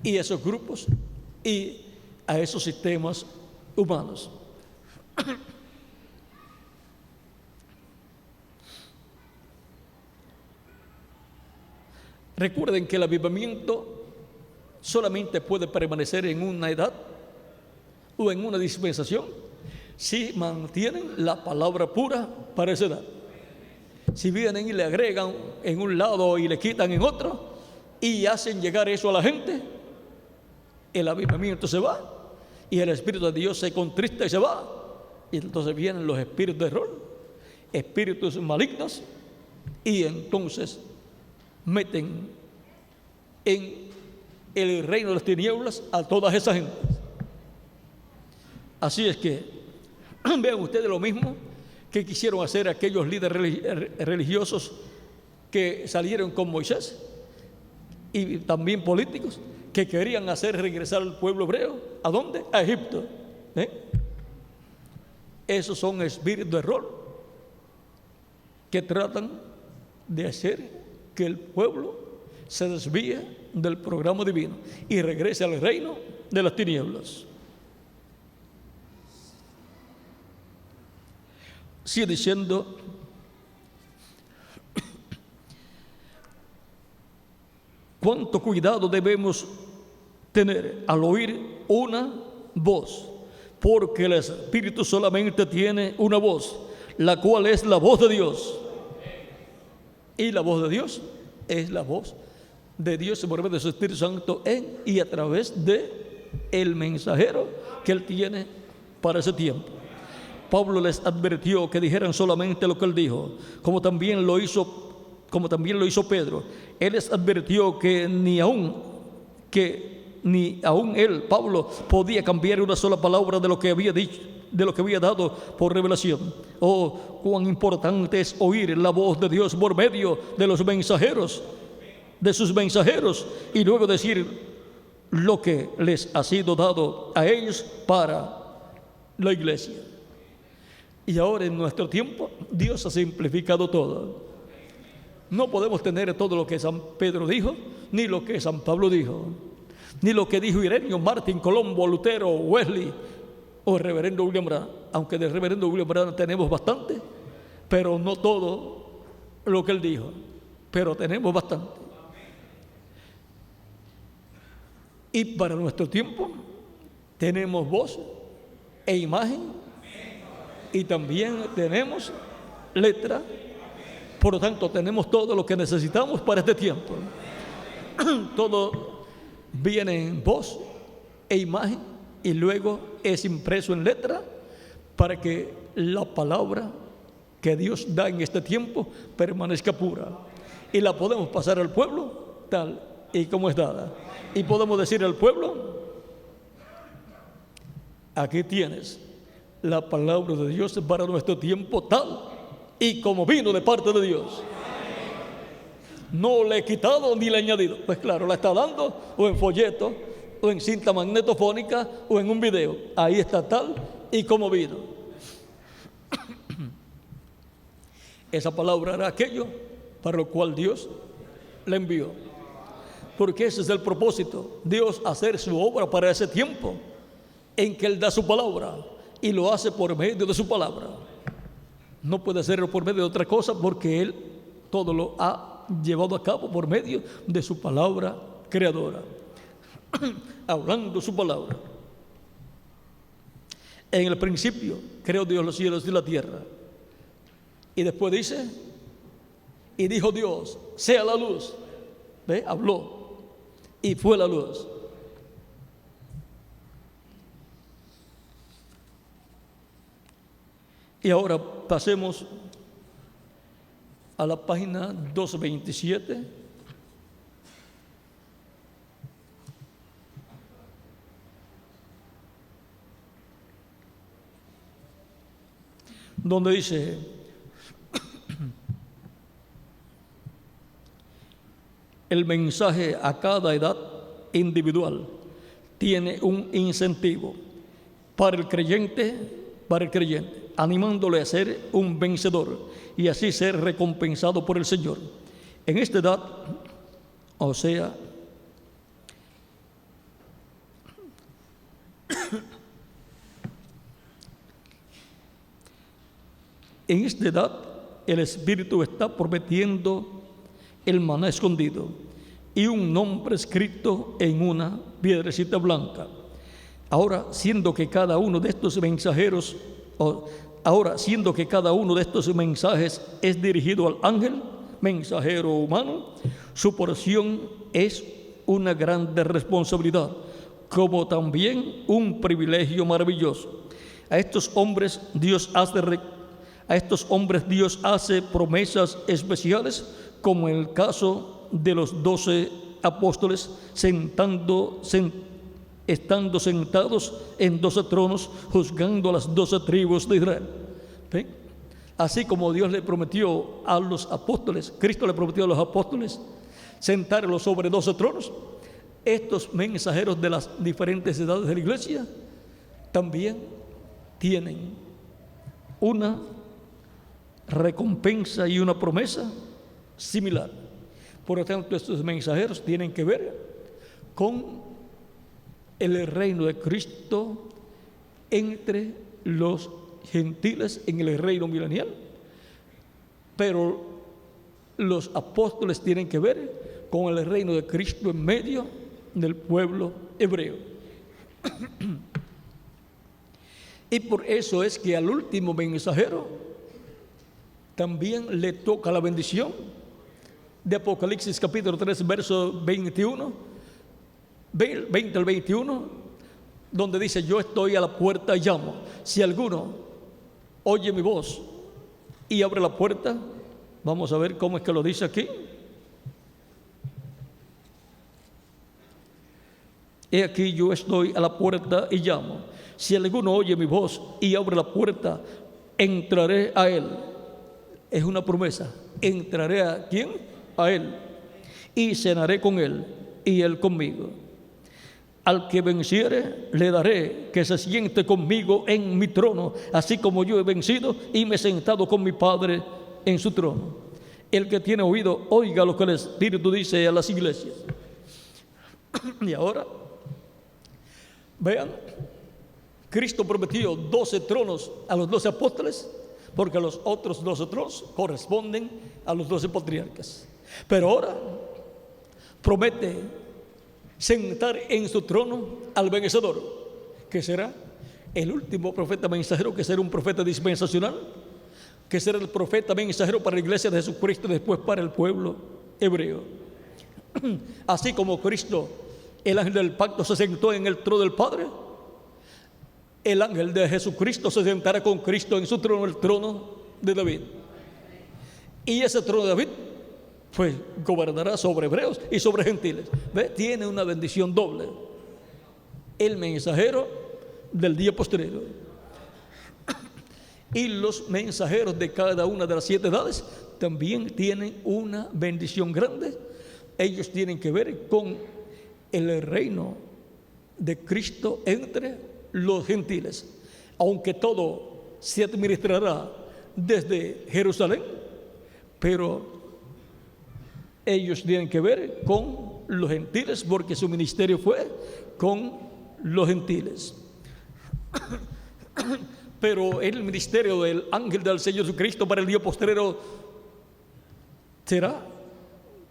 y esos grupos y a esos sistemas humanos. Recuerden que el avivamiento solamente puede permanecer en una edad o en una dispensación si mantienen la palabra pura para esa edad. Si vienen y le agregan en un lado y le quitan en otro y hacen llegar eso a la gente, el avivamiento se va y el Espíritu de Dios se contrista y se va. Y entonces vienen los espíritus de error, espíritus malignos, y entonces meten en el reino de las tinieblas a todas esas gentes. Así es que vean ustedes lo mismo que quisieron hacer aquellos líderes religiosos que salieron con Moisés, y también políticos que querían hacer regresar al pueblo hebreo. ¿A dónde? A Egipto. Esos son espíritus de error que tratan de hacer que el pueblo se desvíe del programa divino y regrese al reino de las tinieblas. Sigue diciendo: cuánto cuidado debemos tener al oír una voz, porque el Espíritu solamente tiene una voz, la cual es la voz de Dios. Y la voz de Dios es la voz de Dios por medio de su Espíritu Santo en y a través de el mensajero que Él tiene para ese tiempo. Pablo les advirtió que dijeran solamente lo que Él dijo, como también lo hizo Pedro. Él les advirtió que ni aún él, Pablo, podía cambiar una sola palabra de lo que había dicho, de lo que había dado por revelación. Oh, cuán importante es oír la voz de Dios por medio de los mensajeros, de sus mensajeros, y luego decir lo que les ha sido dado a ellos para la iglesia. Y ahora en nuestro tiempo Dios ha simplificado todo. No podemos tener todo lo que San Pedro dijo, ni lo que San Pablo dijo, ni lo que dijo Ireneo, Martín, Colombo, Lutero, Wesley o el reverendo William Branham. Aunque del reverendo William Branham tenemos bastante, pero no todo lo que él dijo, pero tenemos bastante. Y para nuestro tiempo tenemos voz e imagen y también tenemos letra. Por lo tanto, tenemos todo lo que necesitamos para este tiempo. Todo viene en voz e imagen y luego es impreso en letra para que la palabra que Dios da en este tiempo permanezca pura. Y la podemos pasar al pueblo tal y como es dada. Y podemos decir al pueblo: aquí tienes la palabra de Dios para nuestro tiempo tal y como vino de parte de Dios. No le he quitado ni le he añadido. Pues claro, la está dando o en folleto, o en cinta magnetofónica, o en un video. Ahí está tal y como vino. Esa palabra era aquello para lo cual Dios la envió. Porque ese es el propósito. Dios hacer su obra para ese tiempo en que Él da su palabra, y lo hace por medio de su palabra. No puede hacerlo por medio de otra cosa, porque Él todo lo ha llevado a cabo por medio de su palabra creadora. Hablando su palabra. En el principio creó Dios los cielos y la tierra. Y después dice: y dijo Dios, sea la luz. ¿Ve? Habló y fue la luz. Y ahora pasemos a la página 227, donde dice: el mensaje a cada edad individual tiene un incentivo para el creyente, animándole a ser un vencedor y así ser recompensado por el Señor. En esta edad, o sea, en esta edad el Espíritu está prometiendo el maná escondido y un nombre escrito en una piedrecita blanca. Ahora, siendo que cada uno de estos mensajes es dirigido al ángel mensajero humano, su porción es una grande responsabilidad, como también un privilegio maravilloso. A estos hombres Dios hace promesas especiales, como en el caso de los 12 apóstoles estando sentados en 12 tronos, juzgando a las 12 tribus de Israel. ¿Ven? Así como Dios le prometió a los apóstoles, Cristo le prometió a los apóstoles sentarlos sobre 12 tronos, estos mensajeros de las diferentes edades de la iglesia también tienen una recompensa y una promesa similar. Por lo tanto, estos mensajeros tienen que ver con el reino de Cristo entre los gentiles en el reino milenial, pero los apóstoles tienen que ver con el reino de Cristo en medio del pueblo hebreo. Y por eso es que al último mensajero también le toca la bendición de Apocalipsis capítulo 3 verso 21 20 al 21, donde dice: yo estoy a la puerta y llamo. Si alguno oye mi voz y abre la puerta, vamos a ver cómo es que lo dice aquí. He aquí, yo estoy a la puerta y llamo. Si alguno oye mi voz y abre la puerta, entraré a él. Es una promesa. Entraré a ¿quién? A él. Y cenaré con él y él conmigo. Al que venciere, le daré que se siente conmigo en mi trono, así como yo he vencido y me he sentado con mi Padre en su trono. El que tiene oído, oiga lo que el Espíritu dice a las iglesias. Y ahora, vean, Cristo prometió 12 tronos a los 12 apóstoles, porque los otros 12 tronos corresponden a los 12 patriarcas. Pero ahora promete sentar en su trono al vencedor, que será el último profeta mensajero, que será un profeta dispensacional, que será el profeta mensajero para la iglesia de Jesucristo, después para el pueblo hebreo. Así como Cristo, el ángel del pacto, se sentó en el trono del Padre, el ángel de Jesucristo se sentará con Cristo en su trono, el trono de David. Y ese trono de David, pues, gobernará sobre hebreos y sobre gentiles. ¿Ve? Tiene una bendición doble. El mensajero del día postrero y los mensajeros de cada una de las 7 edades también tienen una bendición grande. Ellos tienen que ver con el reino de Cristo entre los gentiles. Aunque todo se administrará desde Jerusalén, pero ellos tienen que ver con los gentiles, porque su ministerio fue con los gentiles. Pero el ministerio del ángel del Señor Jesucristo para el día postrero será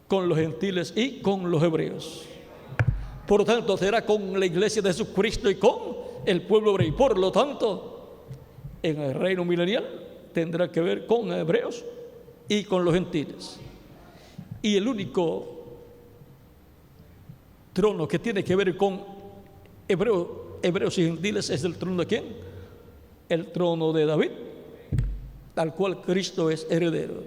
con los gentiles y con los hebreos. Por lo tanto, será con la iglesia de Jesucristo y con el pueblo hebreo. Y por lo tanto, en el reino milenial tendrá que ver con hebreos y con los gentiles. Y el único trono que tiene que ver con hebreos y gentiles es el trono de ¿quién? El trono de David, al cual Cristo es heredero.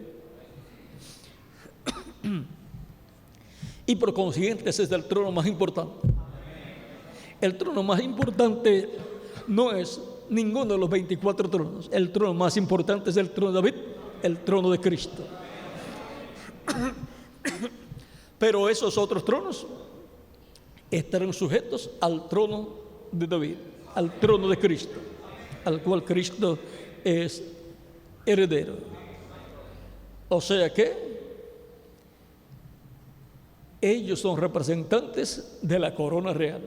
Y por consiguiente ese es el trono más importante. El trono más importante no es ninguno de los 24 tronos. El trono más importante es el trono de David, el trono de Cristo. Pero esos otros tronos estarán sujetos al trono de David, al trono de Cristo, al cual Cristo es heredero. O sea que ellos son representantes de la corona real.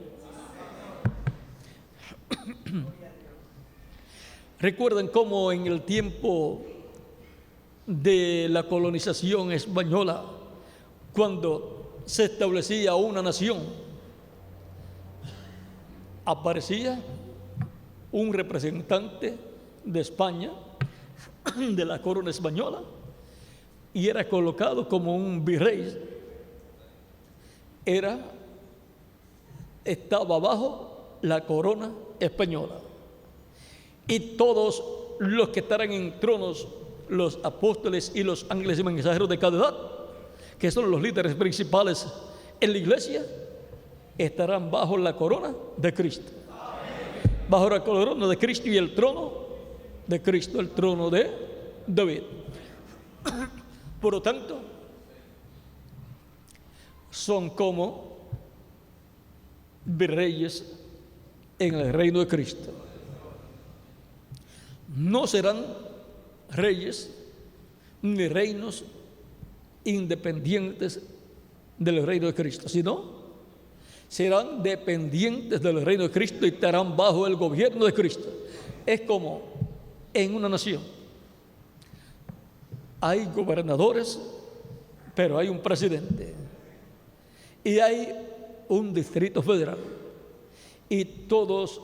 Recuerdan cómo en el tiempo de la colonización española, cuando se establecía una nación, aparecía un representante de España, de la corona española, y era colocado como un virrey. Estaba bajo la corona española. Y todos los que estarán en tronos, los apóstoles y los ángeles y mensajeros de cada edad, que son los líderes principales en la iglesia, estarán bajo la corona de Cristo. Bajo la corona de Cristo y el trono de Cristo, el trono de David. Por lo tanto, son como virreyes en el reino de Cristo. No serán reyes ni reinos independientes del reino de Cristo, sino serán dependientes del reino de Cristo y estarán bajo el gobierno de Cristo. Es como en una nación. Hay gobernadores, pero hay un presidente. Y hay un distrito federal. Y todos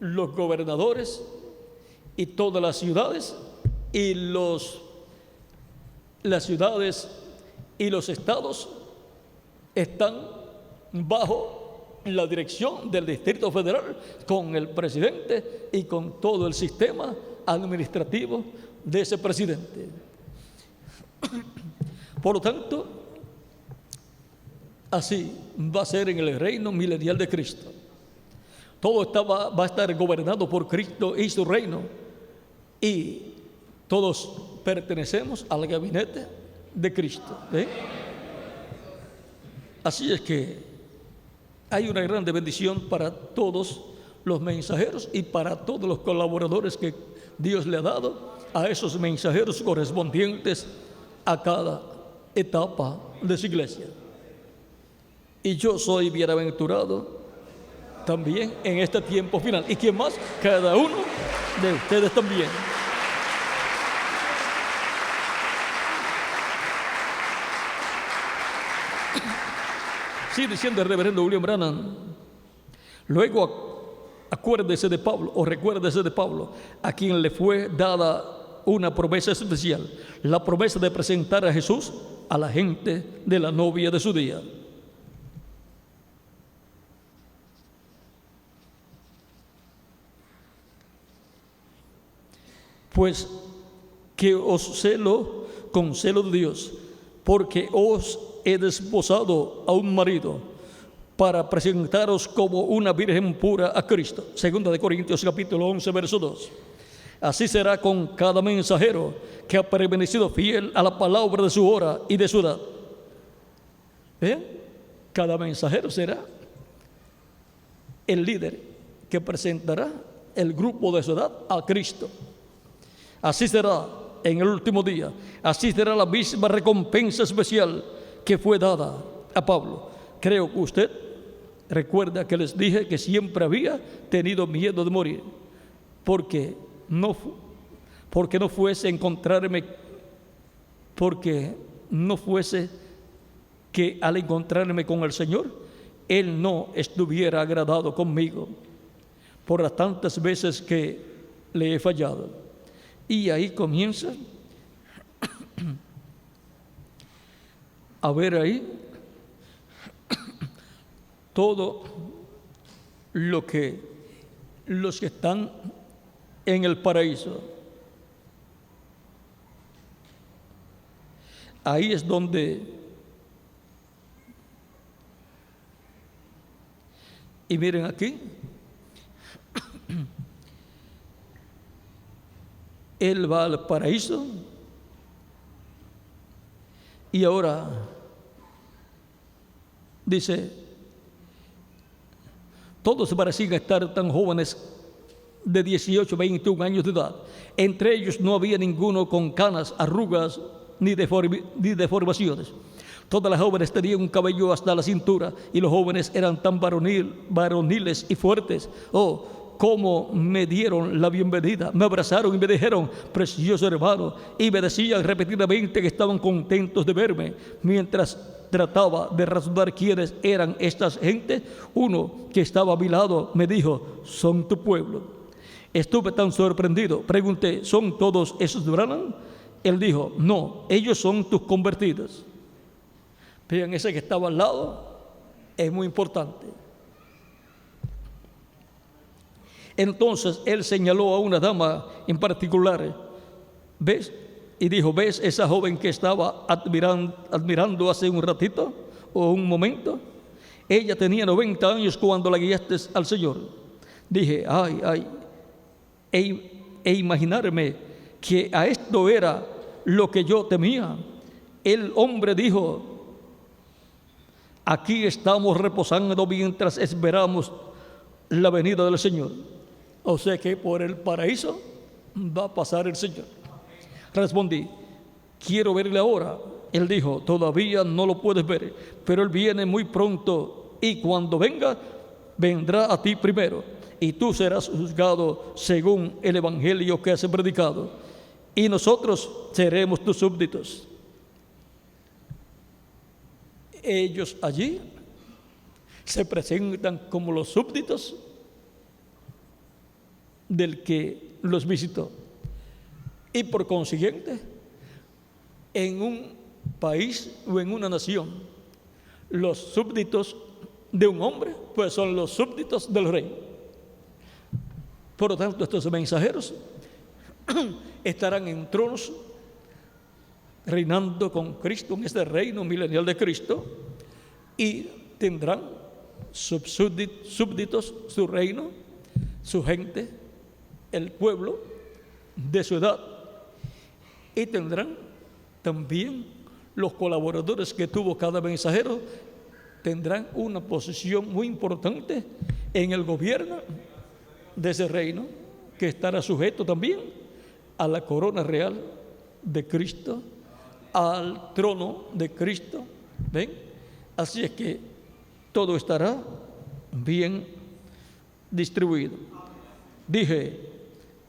los gobernadores y todas las ciudades y las ciudades y los estados están bajo la dirección del Distrito Federal, con el presidente y con todo el sistema administrativo de ese presidente. Por lo tanto, así va a ser en el reino milenial de Cristo. Todo va a estar gobernado por Cristo y su reino, y todos pertenecemos al gabinete de Cristo. Así es que hay una grande bendición para todos los mensajeros y para todos los colaboradores que Dios le ha dado a esos mensajeros correspondientes a cada etapa de su iglesia. Y yo soy bienaventurado también en este tiempo final. ¿Y quién más? Cada uno de ustedes también. Sigue diciendo el reverendo William Branham: luego Acuérdese de Pablo, o recuérdese de Pablo, a quien le fue dada una promesa especial, la promesa de presentar a Jesús a la gente de la novia de su día. Pues que os celo con celo de Dios, porque os he desposado a un marido para presentaros como una virgen pura a Cristo. Segunda de Corintios capítulo 11, verso 2. Así será con cada mensajero que ha permanecido fiel a la palabra de su hora y de su edad. ¿Ven? Cada mensajero será el líder que presentará el grupo de su edad a Cristo. Así será en el último día. Así será la misma recompensa especial que fue dada a Pablo. Creo que usted recuerda que les dije que siempre había tenido miedo de morir, porque no fuese que al encontrarme con el Señor, Él no estuviera agradado conmigo por las tantas veces que le he fallado. Y ahí comienza a ver ahí todo lo que los que están en el paraíso. Ahí es donde, y miren aquí, él va al paraíso y ahora dice, todos parecían estar tan jóvenes de 18, 21 años de edad. Entre ellos no había ninguno con canas, arrugas ni deformaciones. Todas las jóvenes tenían un cabello hasta la cintura y los jóvenes eran tan varoniles y fuertes. Oh, cómo me dieron la bienvenida, me abrazaron y me dijeron, precioso hermano, y me decían repetidamente que estaban contentos de verme. Mientras trataba de razonar quiénes eran estas gentes, uno que estaba a mi lado me dijo, son tu pueblo. Estuve tan sorprendido, pregunté, ¿son todos esos de Branham? Él dijo, no, ellos son tus convertidos. Vean, ese que estaba al lado es muy importante. Entonces él señaló a una dama en particular, ¿ves? Y dijo, ¿ves esa joven que estaba admirando hace un ratito o un momento? Ella tenía 90 años cuando la guiaste al Señor. Dije, e imaginarme que a esto era lo que yo temía. El hombre dijo, aquí estamos reposando mientras esperamos la venida del Señor. O sea que por el paraíso va a pasar el Señor. Respondí, quiero verle ahora. Él dijo, todavía no lo puedes ver, pero Él viene muy pronto y cuando venga, vendrá a ti primero y tú serás juzgado según el evangelio que has predicado y nosotros seremos tus súbditos. Ellos allí se presentan como los súbditos del que los visitó. Y por consiguiente, en un país o en una nación, los súbditos de un hombre, pues son los súbditos del rey. Por lo tanto, estos mensajeros estarán en tronos, reinando con Cristo en este reino milenial de Cristo, y tendrán súbditos, su reino, su gente, el pueblo de su edad, y tendrán también los colaboradores que tuvo cada mensajero, tendrán una posición muy importante en el gobierno de ese reino, que estará sujeto también a la corona real de Cristo, al trono de Cristo. ¿Ven? Así es que todo estará bien distribuido. Dije,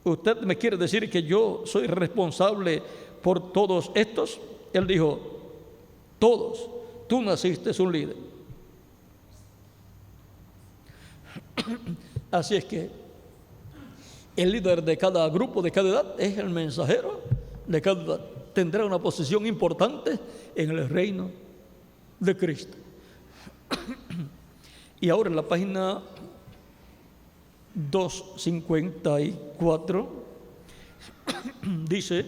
¿usted me quiere decir que yo soy responsable por todos estos? Él dijo, todos. Tú naciste un líder. Así es que el líder de cada grupo, de cada edad, es el mensajero de cada edad. Tendrá una posición importante en el reino de Cristo. Y ahora en la página 254 dice: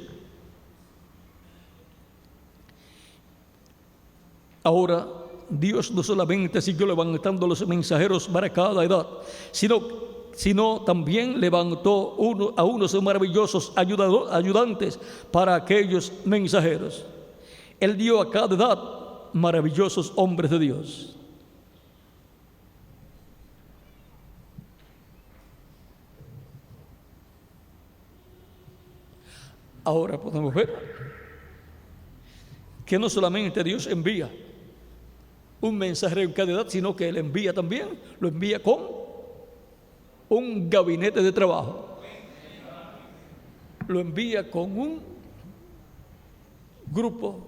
ahora Dios no solamente siguió levantando los mensajeros para cada edad, sino también levantó a unos maravillosos ayudantes para aquellos mensajeros. Él dio a cada edad maravillosos hombres de Dios. Ahora podemos ver que no solamente Dios envía un mensajero en cada edad, sino que Él envía también, lo envía con un gabinete de trabajo. Lo envía con un grupo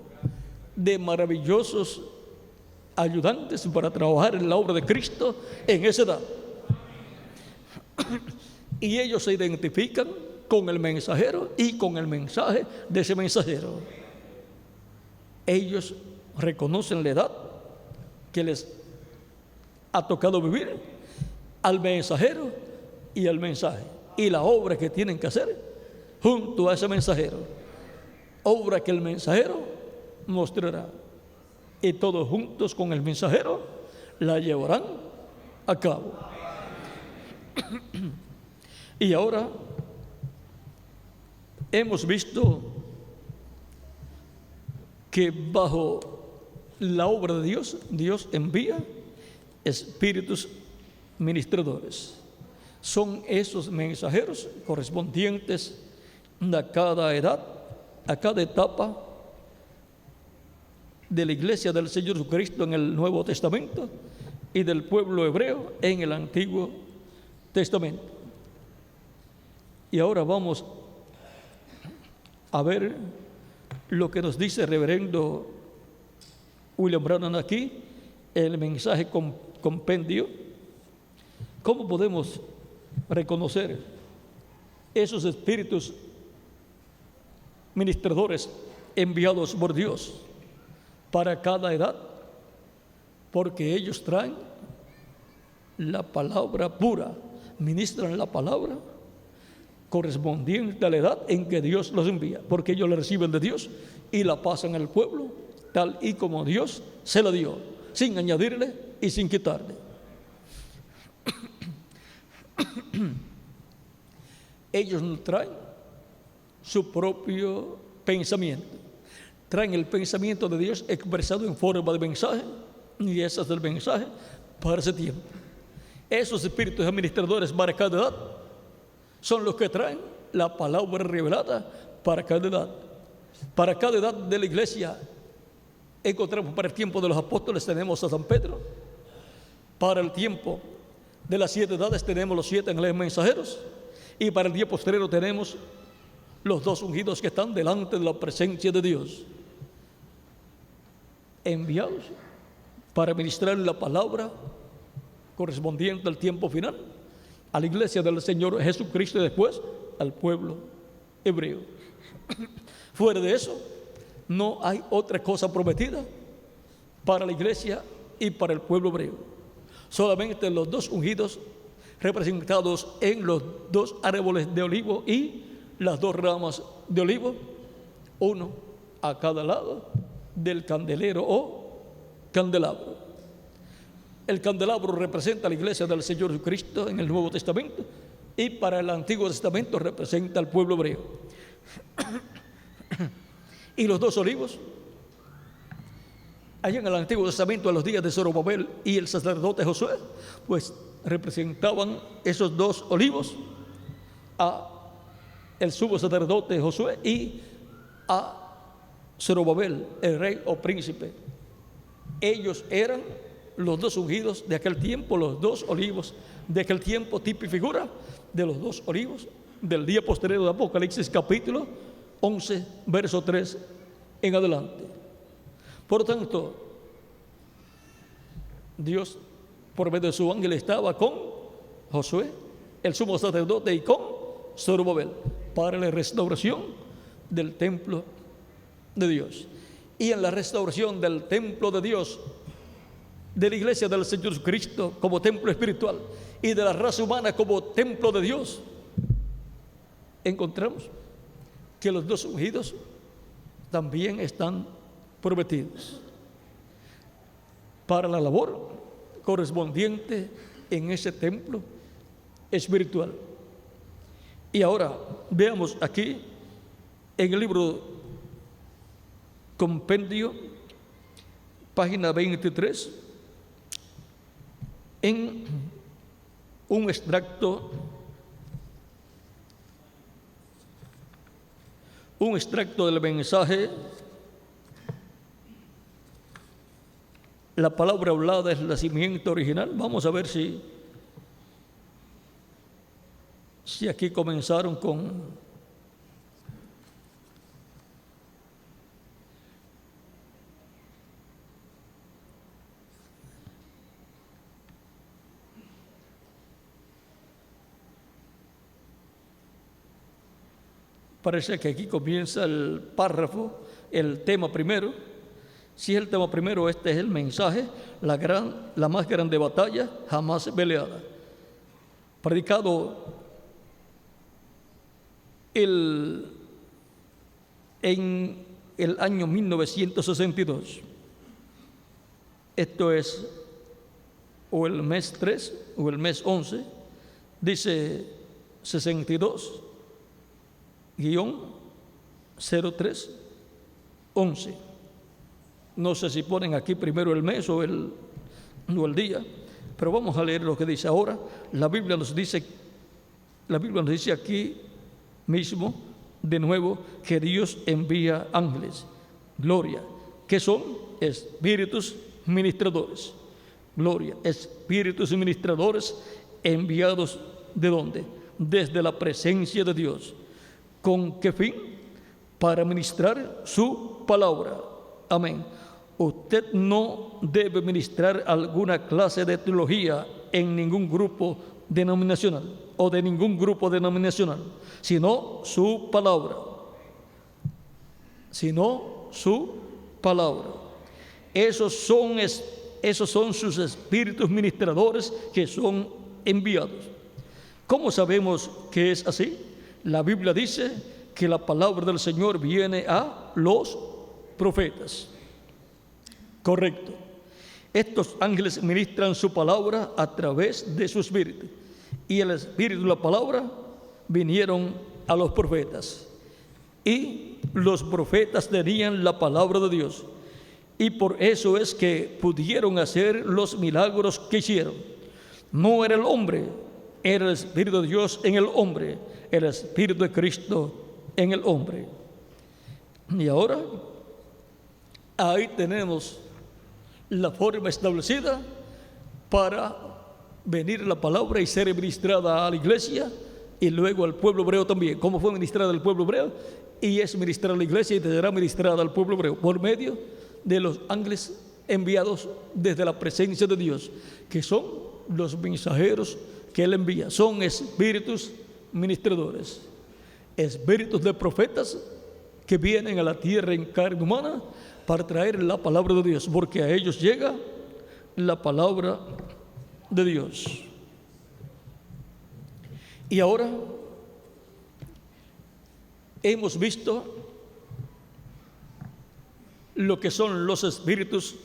de maravillosos ayudantes para trabajar en la obra de Cristo en esa edad. Y ellos se identifican con el mensajero y con el mensaje de ese mensajero. Ellos reconocen la edad que les ha tocado vivir, al mensajero y al mensaje, y la obra que tienen que hacer junto a ese mensajero, obra que el mensajero mostrará, y todos juntos con el mensajero la llevarán a cabo. Y ahora hemos visto que bajo la obra de Dios, Dios envía espíritus ministradores. Son esos mensajeros correspondientes a cada edad, a cada etapa de la iglesia del Señor Jesucristo en el Nuevo Testamento y del pueblo hebreo en el Antiguo Testamento. Y ahora vamos a ver lo que nos dice el reverendo William Branham aquí, el mensaje compendio. ¿Cómo podemos reconocer esos espíritus ministradores enviados por Dios para cada edad? Porque ellos traen la palabra pura, ministran la palabra correspondiente a la edad en que Dios los envía, porque ellos la reciben de Dios y la pasan al pueblo tal y como Dios se la dio, sin añadirle y sin quitarle. Ellos no traen su propio pensamiento, traen el pensamiento de Dios expresado en forma de mensaje, y ese es el mensaje para ese tiempo. Esos espíritus administradores para cada edad son los que traen la palabra revelada para cada edad. Para cada edad de la iglesia encontramos: para el tiempo de los apóstoles tenemos a San Pedro, para el tiempo de las 7 edades tenemos los 7 ángeles mensajeros, y para el día postrero tenemos los 2 ungidos que están delante de la presencia de Dios, enviados para ministrar la palabra correspondiente al tiempo final a la iglesia del Señor Jesucristo y después al pueblo hebreo. Fuera de eso, no hay otra cosa prometida para la iglesia y para el pueblo hebreo. Solamente los 2 ungidos representados en los 2 árboles de olivo y las 2 ramas de olivo, uno a cada lado del candelero o candelabro. El candelabro representa a la iglesia del Señor Jesucristo en el Nuevo Testamento, y para el Antiguo Testamento representa al pueblo hebreo. Y los 2 olivos, allá en el Antiguo Testamento, en los días de Zorobabel y el sacerdote Josué, pues representaban esos 2 olivos a el sumo sacerdote Josué y a Zorobabel, el rey o príncipe. Ellos eran los 2 ungidos de aquel tiempo, los 2 olivos de aquel tiempo, tipo y figura de los 2 olivos del día posterior de Apocalipsis capítulo 11, verso 3 en adelante. Por tanto, Dios por medio de su ángel estaba con Josué, el sumo sacerdote, y con Zorobabel, para la restauración del templo de Dios. Y en la restauración del templo de Dios, de la iglesia del Señor Jesucristo como templo espiritual y de la raza humana como templo de Dios, encontramos que los dos ungidos también están prometidos para la labor correspondiente en ese templo espiritual. Y ahora veamos aquí en el libro Compendio, página 23, en un extracto del mensaje. La palabra hablada es la simiente original. Vamos a ver si aquí comenzaron con parece que aquí comienza el párrafo, el tema primero. Si es el tema primero, este es el mensaje, la más grande batalla jamás peleada, predicado en el año 1962. Esto es o el mes 3 o el mes 11, dice 62-03-11. No sé si ponen aquí primero el mes o el día, pero vamos a leer lo que dice ahora. La Biblia nos dice aquí mismo, de nuevo, que Dios envía ángeles. Gloria, que son espíritus ministradores. Gloria, espíritus ministradores enviados, ¿de dónde? Desde la presencia de Dios. ¿Con qué fin? Para ministrar su palabra. Amén. Usted no debe ministrar alguna clase de teología en ningún grupo denominacional o de ningún grupo denominacional, sino su palabra. Esos son sus espíritus ministradores que son enviados. ¿Cómo sabemos que es así? La Biblia dice que la palabra del Señor viene a los profetas. Correcto. Estos ángeles ministran su palabra a través de su espíritu, y el espíritu y la palabra vinieron a los profetas, y los profetas tenían la palabra de Dios, y por eso es que pudieron hacer los milagros que hicieron. No era el hombre, era el Espíritu de Dios en el hombre, el Espíritu de Cristo en el hombre. Y ahora ahí tenemos la forma establecida para venir la palabra y ser ministrada a la iglesia y luego al pueblo hebreo también. ¿Cómo fue ministrada al pueblo hebreo? Y es ministrada a la iglesia y será ministrada al pueblo hebreo por medio de los ángeles enviados desde la presencia de Dios, que son los mensajeros que Él envía. Son espíritus ministradores, espíritus de profetas que vienen a la tierra en carne humana para traer la palabra de Dios, porque a ellos llega la palabra de Dios. Y ahora hemos visto lo que son los espíritus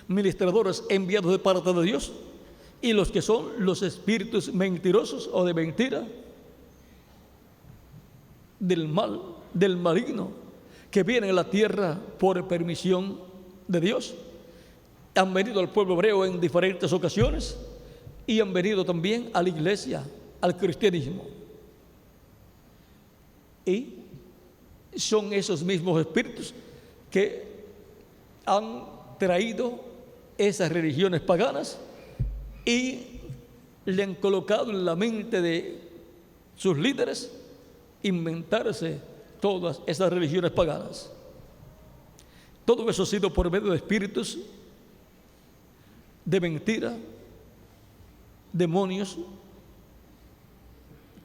ministradores enviados de parte de Dios y los que son los espíritus mentirosos o de mentira, del mal, del maligno, que vienen a la tierra por permisión de Dios. Han venido al pueblo hebreo en diferentes ocasiones y han venido también a la iglesia, al cristianismo. Y son esos mismos espíritus que han traído esas religiones paganas y le han colocado en la mente de sus líderes inventarse todas esas religiones paganas. Todo eso ha sido por medio de espíritus de mentira, demonios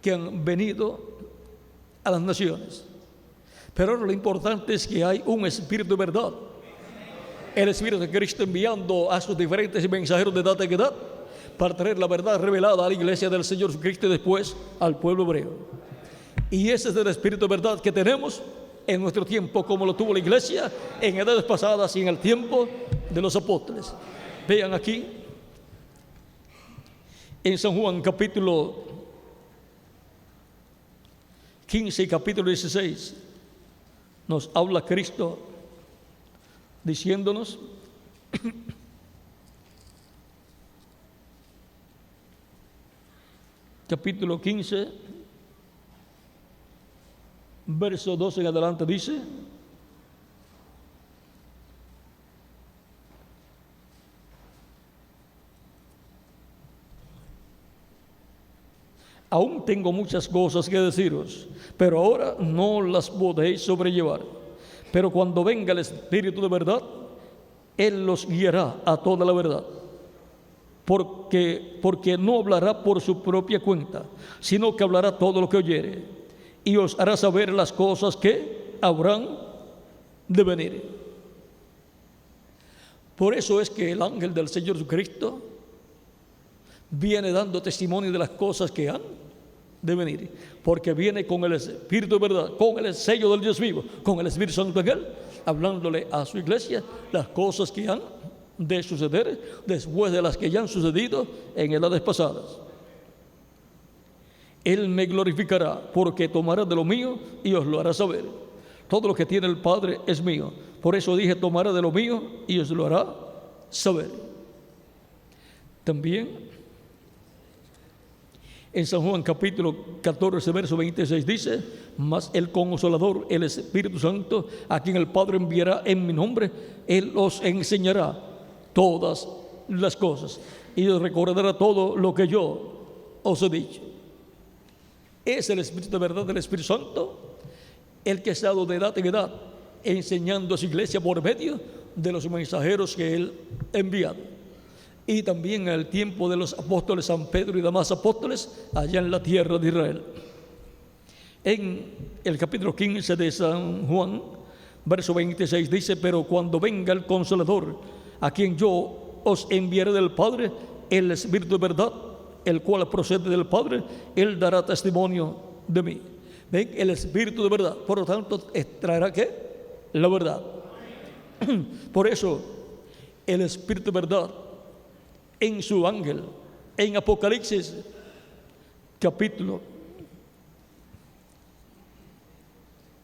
que han venido a las naciones. Pero ahora lo importante es que hay un espíritu de verdad, el Espíritu de Cristo enviando a sus diferentes mensajeros de edad en edad para traer la verdad revelada a la iglesia del Señor Jesucristo y después al pueblo hebreo. Y ese es el espíritu de verdad que tenemos en nuestro tiempo, como lo tuvo la iglesia en edades pasadas y en el tiempo de los apóstoles. Vean aquí en San Juan capítulo 15 y capítulo 16 nos habla Cristo diciéndonos capítulo 15 verso 12 en adelante dice: aún tengo muchas cosas que deciros, pero ahora no las podéis sobrellevar. Pero cuando venga el Espíritu de verdad, Él los guiará a toda la verdad. Porque no hablará por su propia cuenta, sino que hablará todo lo que oyere, y os hará saber las cosas que habrán de venir. Por eso es que el ángel del Señor Jesucristo viene dando testimonio de las cosas que han de venir, porque viene con el Espíritu de verdad, con el sello del Dios vivo, con el Espíritu Santo en él, hablándole a su iglesia las cosas que han de suceder después de las que ya han sucedido en edades pasadas. Él me glorificará, porque tomará de lo mío y os lo hará saber. Todo lo que tiene el Padre es mío. Por eso dije, tomará de lo mío y os lo hará saber. También en San Juan capítulo 14 verso 26 dice: mas el Consolador, el Espíritu Santo, a quien el Padre enviará en mi nombre, Él os enseñará todas las cosas y os recordará todo lo que yo os he dicho. Es el Espíritu de verdad del Espíritu Santo el que ha estado de edad en edad enseñando a su iglesia por medio de los mensajeros que Él ha enviado. Y también en el tiempo de los apóstoles San Pedro y demás apóstoles allá en la tierra de Israel. En el capítulo 15 de San Juan, verso 26 dice: pero cuando venga el Consolador, a quien yo os enviaré del Padre, el Espíritu de verdad, el cual procede del Padre, Él dará testimonio de mí. ¿Ven? El Espíritu de verdad, por lo tanto, traerá ¿qué? La verdad. Por eso, el Espíritu de verdad, en su ángel, en Apocalipsis capítulo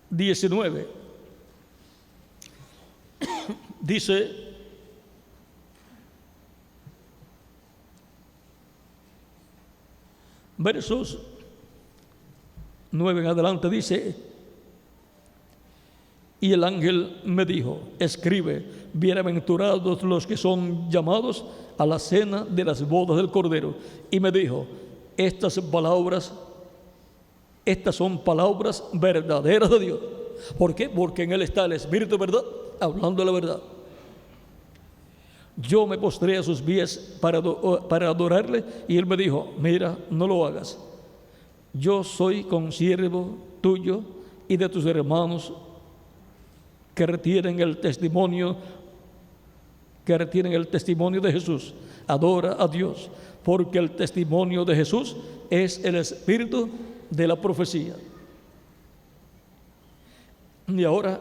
19 dice: versos 9 en adelante dice: y el ángel me dijo: escribe, bienaventurados los que son llamados a la cena de las bodas del Cordero. Y me dijo: estas son palabras verdaderas de Dios. ¿Por qué? Porque en Él está el Espíritu de verdad, hablando la verdad. Yo me postré a sus pies para adorarle, y Él me dijo: mira, no lo hagas. Yo soy consiervo tuyo y de tus hermanos que retienen el testimonio de Jesús. Adora a Dios, porque el testimonio de Jesús es el espíritu de la profecía. Y ahora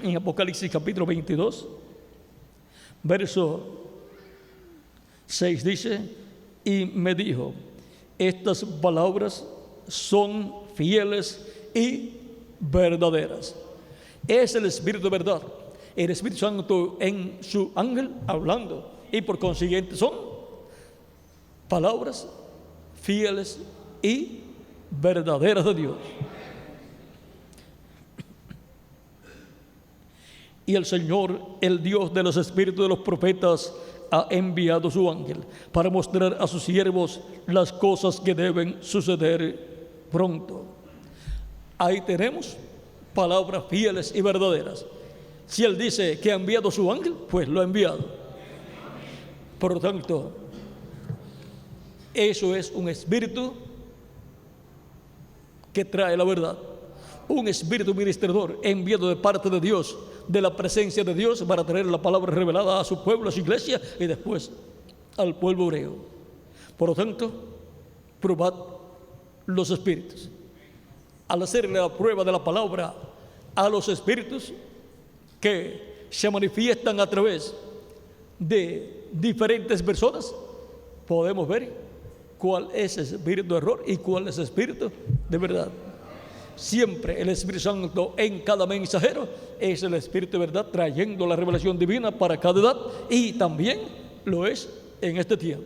en Apocalipsis capítulo 22 verso 6 dice: y me dijo: estas palabras son fieles y verdaderas. Es el Espíritu de verdad, el Espíritu Santo en su ángel hablando, y por consiguiente son palabras fieles y verdaderas de Dios. Y el Señor, el Dios de los espíritus de los profetas, ha enviado su ángel para mostrar a sus siervos las cosas que deben suceder pronto. Ahí tenemos palabras fieles y verdaderas. Si Él dice que ha enviado su ángel, pues lo ha enviado. Por lo tanto, eso es un espíritu que trae la verdad, un espíritu ministrador enviado de parte de Dios, de la presencia de Dios, para traer la palabra revelada a su pueblo, a su iglesia y después al pueblo hebreo. Por lo tanto, probad los espíritus. Al hacerle la prueba de la palabra a los espíritus que se manifiestan a través de diferentes personas, podemos ver cuál es el espíritu de error y cuál es el espíritu de verdad. Siempre el Espíritu Santo en cada mensajero es el espíritu de verdad, trayendo la revelación divina para cada edad, y también lo es en este tiempo.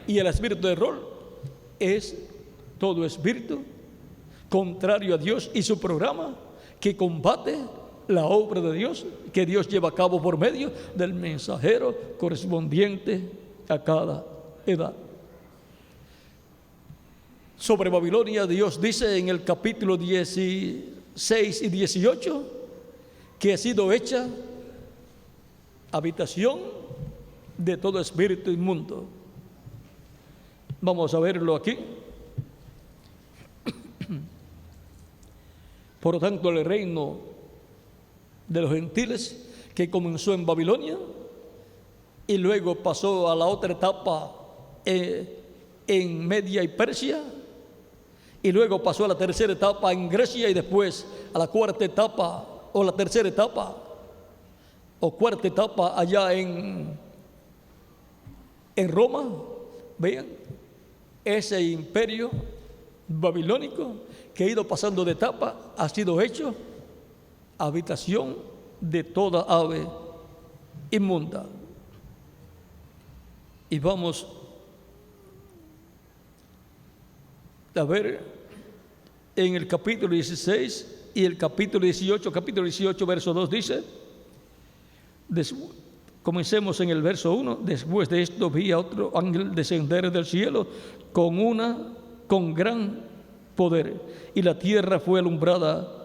Y el espíritu de error es todo espíritu contrario a Dios y su programa, que combate la obra de Dios que Dios lleva a cabo por medio del mensajero correspondiente a cada edad. Sobre Babilonia, Dios dice en el capítulo 16 y 18 que ha sido hecha habitación de todo espíritu inmundo. Vamos a verlo aquí. Por lo tanto, el reino de los gentiles, que comenzó en Babilonia y luego pasó a la otra etapa en Media y Persia, y luego pasó a la tercera etapa en Grecia, y después a la cuarta etapa, o la tercera etapa o cuarta etapa allá en Roma. Vean, ese imperio babilónico que ha ido pasando de etapa ha sido hecho habitación de toda ave inmunda. Y vamos a ver en el capítulo 16 y el capítulo 18. Capítulo 18, verso 2 dice, comencemos en el verso 1. Después de esto vi a otro ángel descender del cielo con gran poder, y la tierra fue alumbrada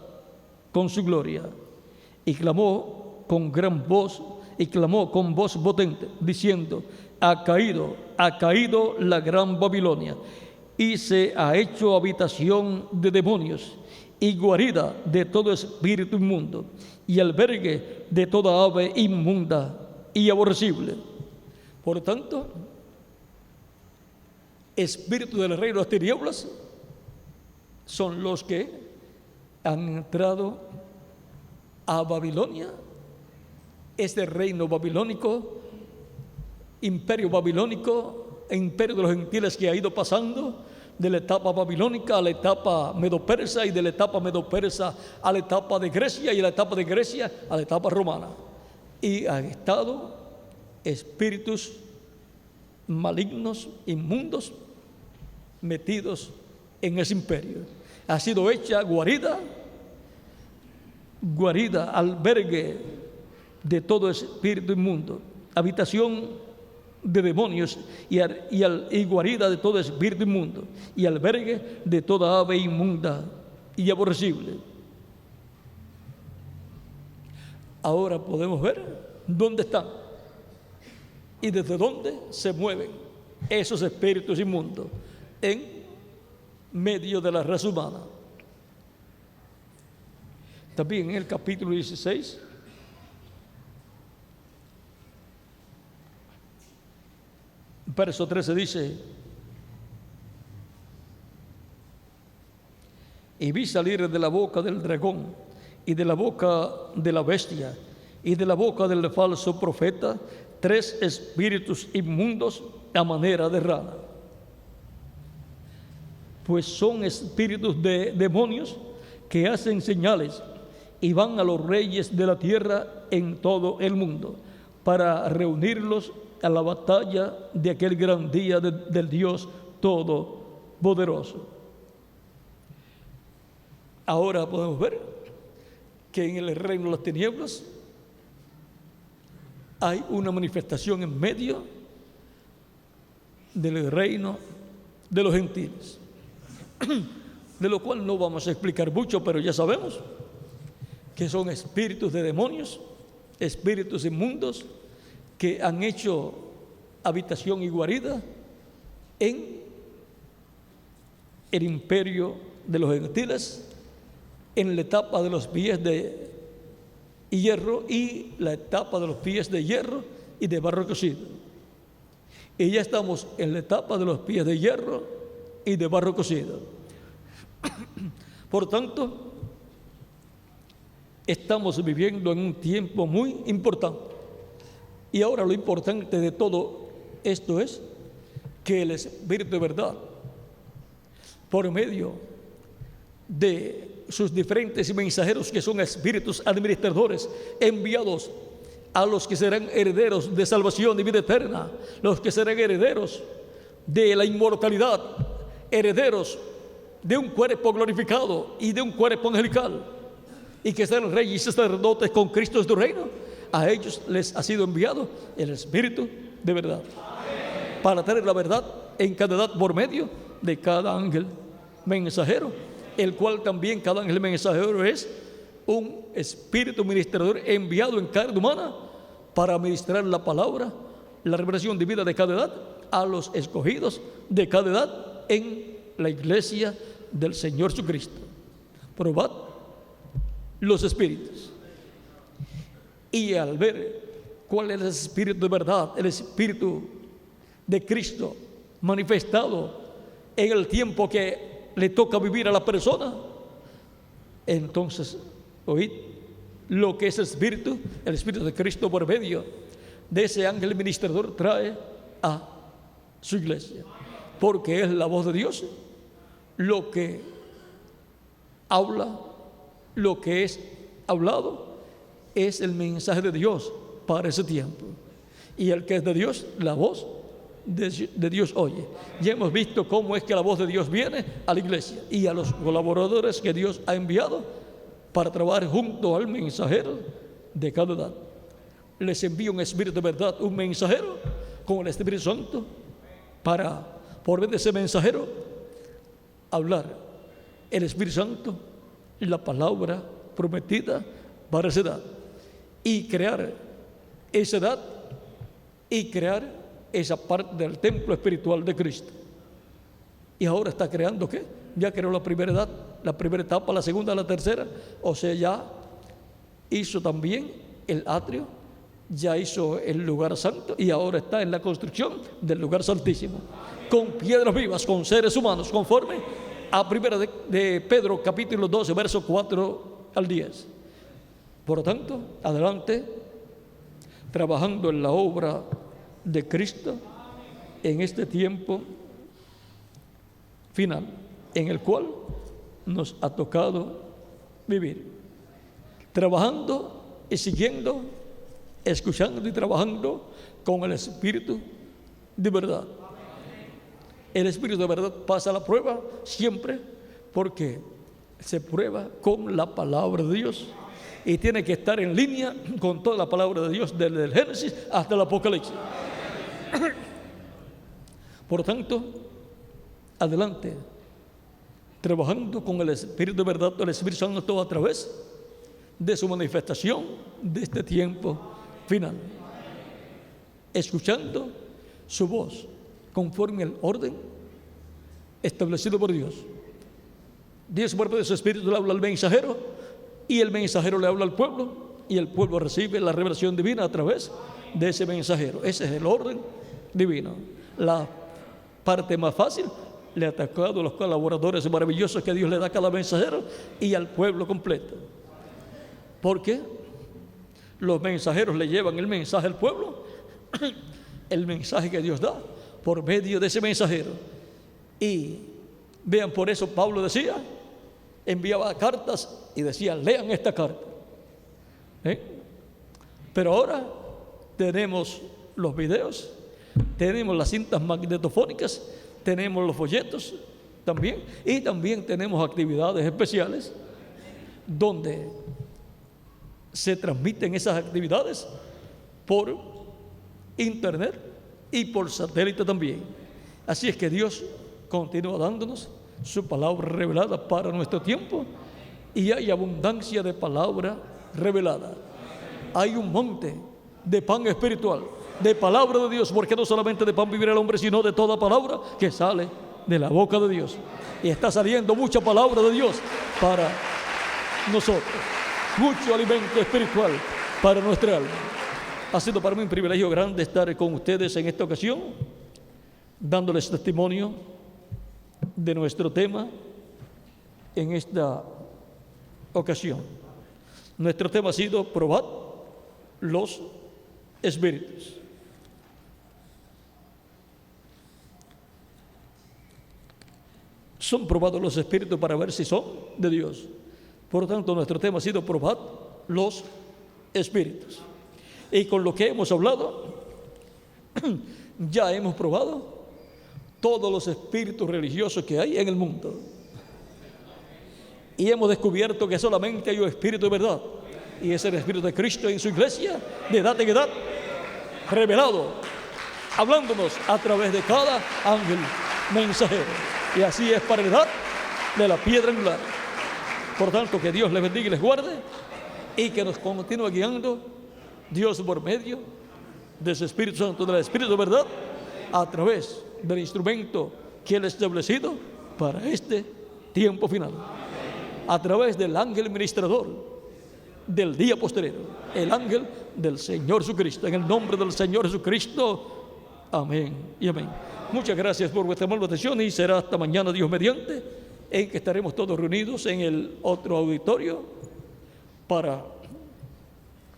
con su gloria, y clamó con gran voz, y clamó con voz potente, diciendo: ha caído la gran Babilonia, y se ha hecho habitación de demonios, y guarida de todo espíritu inmundo, y albergue de toda ave inmunda y aborrecible. Por tanto, espíritu del reino de las tinieblas son los que han entrado a Babilonia, este reino babilónico, imperio babilónico, imperio de los gentiles, que ha ido pasando de la etapa babilónica a la etapa medo-persa, y de la etapa medo-persa a la etapa de Grecia, y de la etapa de Grecia a la etapa romana. Y han estado espíritus malignos, inmundos, metidos en ese imperio. Ha sido hecha guarida, albergue de todo espíritu inmundo, habitación de demonios, y guarida de todo espíritu inmundo, y albergue de toda ave inmunda y aborrecible. Ahora podemos ver dónde están y desde dónde se mueven esos espíritus inmundos en medio de la raza humana. También en el capítulo 16, verso 13 dice: y vi salir de la boca del dragón, y de la boca de la bestia, y de la boca del falso profeta, 3 espíritus inmundos a manera de rana. Pues son espíritus de demonios que hacen señales y van a los reyes de la tierra en todo el mundo para reunirlos a la batalla de aquel gran día del Dios Todopoderoso. Ahora podemos ver que en el reino de las tinieblas hay una manifestación en medio del reino de los gentiles, de lo cual no vamos a explicar mucho, pero ya sabemos que son espíritus de demonios, espíritus inmundos, que han hecho habitación y guarida en el imperio de los gentiles, en la etapa de los pies de hierro y la etapa de los pies de hierro y de barro cocido. Y ya estamos en la etapa de los pies de hierro y de barro cocido. Por tanto, estamos viviendo en un tiempo muy importante. Y ahora lo importante de todo esto es que el Espíritu de verdad, por medio de sus diferentes mensajeros, que son espíritus administradores enviados a los que serán herederos de salvación y vida eterna, los que serán herederos de la inmortalidad, herederos de un cuerpo glorificado y de un cuerpo angelical, y que serán reyes y sacerdotes con Cristo en su reino, a ellos les ha sido enviado el Espíritu de verdad. Amén. Para traer la verdad en cada edad por medio de cada ángel mensajero, el cual también cada ángel mensajero es un espíritu ministrador enviado en carne humana para ministrar la palabra, la revelación divina de cada edad a los escogidos de cada edad en la iglesia del Señor Jesucristo. Probad los espíritus. Y al ver cuál es el espíritu de verdad, el espíritu de Cristo manifestado en el tiempo que le toca vivir a la persona, entonces oíd lo que ese espíritu, el espíritu de Cristo por medio de ese ángel ministrador trae a su iglesia, porque es la voz de Dios lo que habla, lo que es hablado es el mensaje de Dios para ese tiempo, y el que es de Dios, la voz de Dios oye. Ya hemos visto cómo es que la voz de Dios viene a la iglesia y a los colaboradores que Dios ha enviado para trabajar junto al mensajero de cada edad. Les envía un espíritu de verdad, un mensajero con el Espíritu Santo, para por medio de ese mensajero hablar el Espíritu Santo y la palabra prometida para esa edad, y crear esa edad y crear esa parte del templo espiritual de Cristo. Y ahora está creando ¿qué? Ya creó la primera edad, la primera etapa, la segunda, la tercera. O sea, ya hizo también el atrio, ya hizo el lugar santo, y ahora está en la construcción del lugar santísimo, con piedras vivas, con seres humanos, conforme a primera de Pedro capítulo 12 verso 4 al 10. Por lo tanto, adelante, trabajando en la obra de Cristo en este tiempo final en el cual nos ha tocado vivir, trabajando y siguiendo, escuchando y trabajando con el Espíritu de verdad. El Espíritu de verdad pasa la prueba siempre, porque se prueba con la palabra de Dios y tiene que estar en línea con toda la palabra de Dios, desde el Génesis hasta el Apocalipsis. Por tanto, adelante, trabajando con el Espíritu de verdad, el Espíritu Santo, a través de su manifestación de este tiempo final, escuchando su voz conforme al orden establecido por Dios. Dios, por medio de su Espíritu, le habla al mensajero, y el mensajero le habla al pueblo, y el pueblo recibe la revelación divina a través de ese mensajero. Ese es el orden divino. La parte más fácil le ha tocado a los colaboradores maravillosos que Dios le da a cada mensajero y al pueblo completo, porque los mensajeros le llevan el mensaje al pueblo, el mensaje que Dios da por medio de ese mensajero. Y vean, por eso Pablo decía, enviaba cartas y decía: lean esta carta. Pero ahora tenemos los videos, tenemos las cintas magnetofónicas, tenemos los folletos también, y también tenemos actividades especiales donde se transmiten esas actividades por internet y por satélite también. Así es que Dios continúa dándonos su palabra revelada para nuestro tiempo, y hay abundancia de palabra revelada. Hay un monte de pan espiritual de palabra de Dios, porque no solamente de pan vivirá el hombre, sino de toda palabra que sale de la boca de Dios. Y está saliendo mucha palabra de Dios para nosotros, mucho alimento espiritual para nuestra alma. Ha sido para mí un privilegio grande estar con ustedes en esta ocasión, dándoles testimonio de nuestro tema en esta ocasión. Nuestro tema ha sido probad los espíritus. Son probados los espíritus para ver si son de Dios. Por lo tanto, nuestro tema ha sido probad los espíritus. Y con lo que hemos hablado, ya hemos probado todos los espíritus religiosos que hay en el mundo. Y hemos descubierto que solamente hay un espíritu de verdad. Y es el espíritu de Cristo en su iglesia, de edad en edad, revelado, hablándonos a través de cada ángel mensajero. Y así es para la edad de la piedra angular. Por tanto, que Dios les bendiga y les guarde, y que nos continúe guiando Dios por medio de su Espíritu Santo, del Espíritu de verdad, a través del instrumento que Él ha establecido para este tiempo final, a través del ángel ministrador del día postrero, el ángel del Señor Jesucristo. En el nombre del Señor Jesucristo, amén y amén. Muchas gracias por vuestra amable atención, y será hasta mañana, Dios mediante, en que estaremos todos reunidos en el otro auditorio para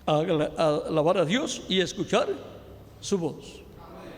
alabar a Dios y escuchar su voz.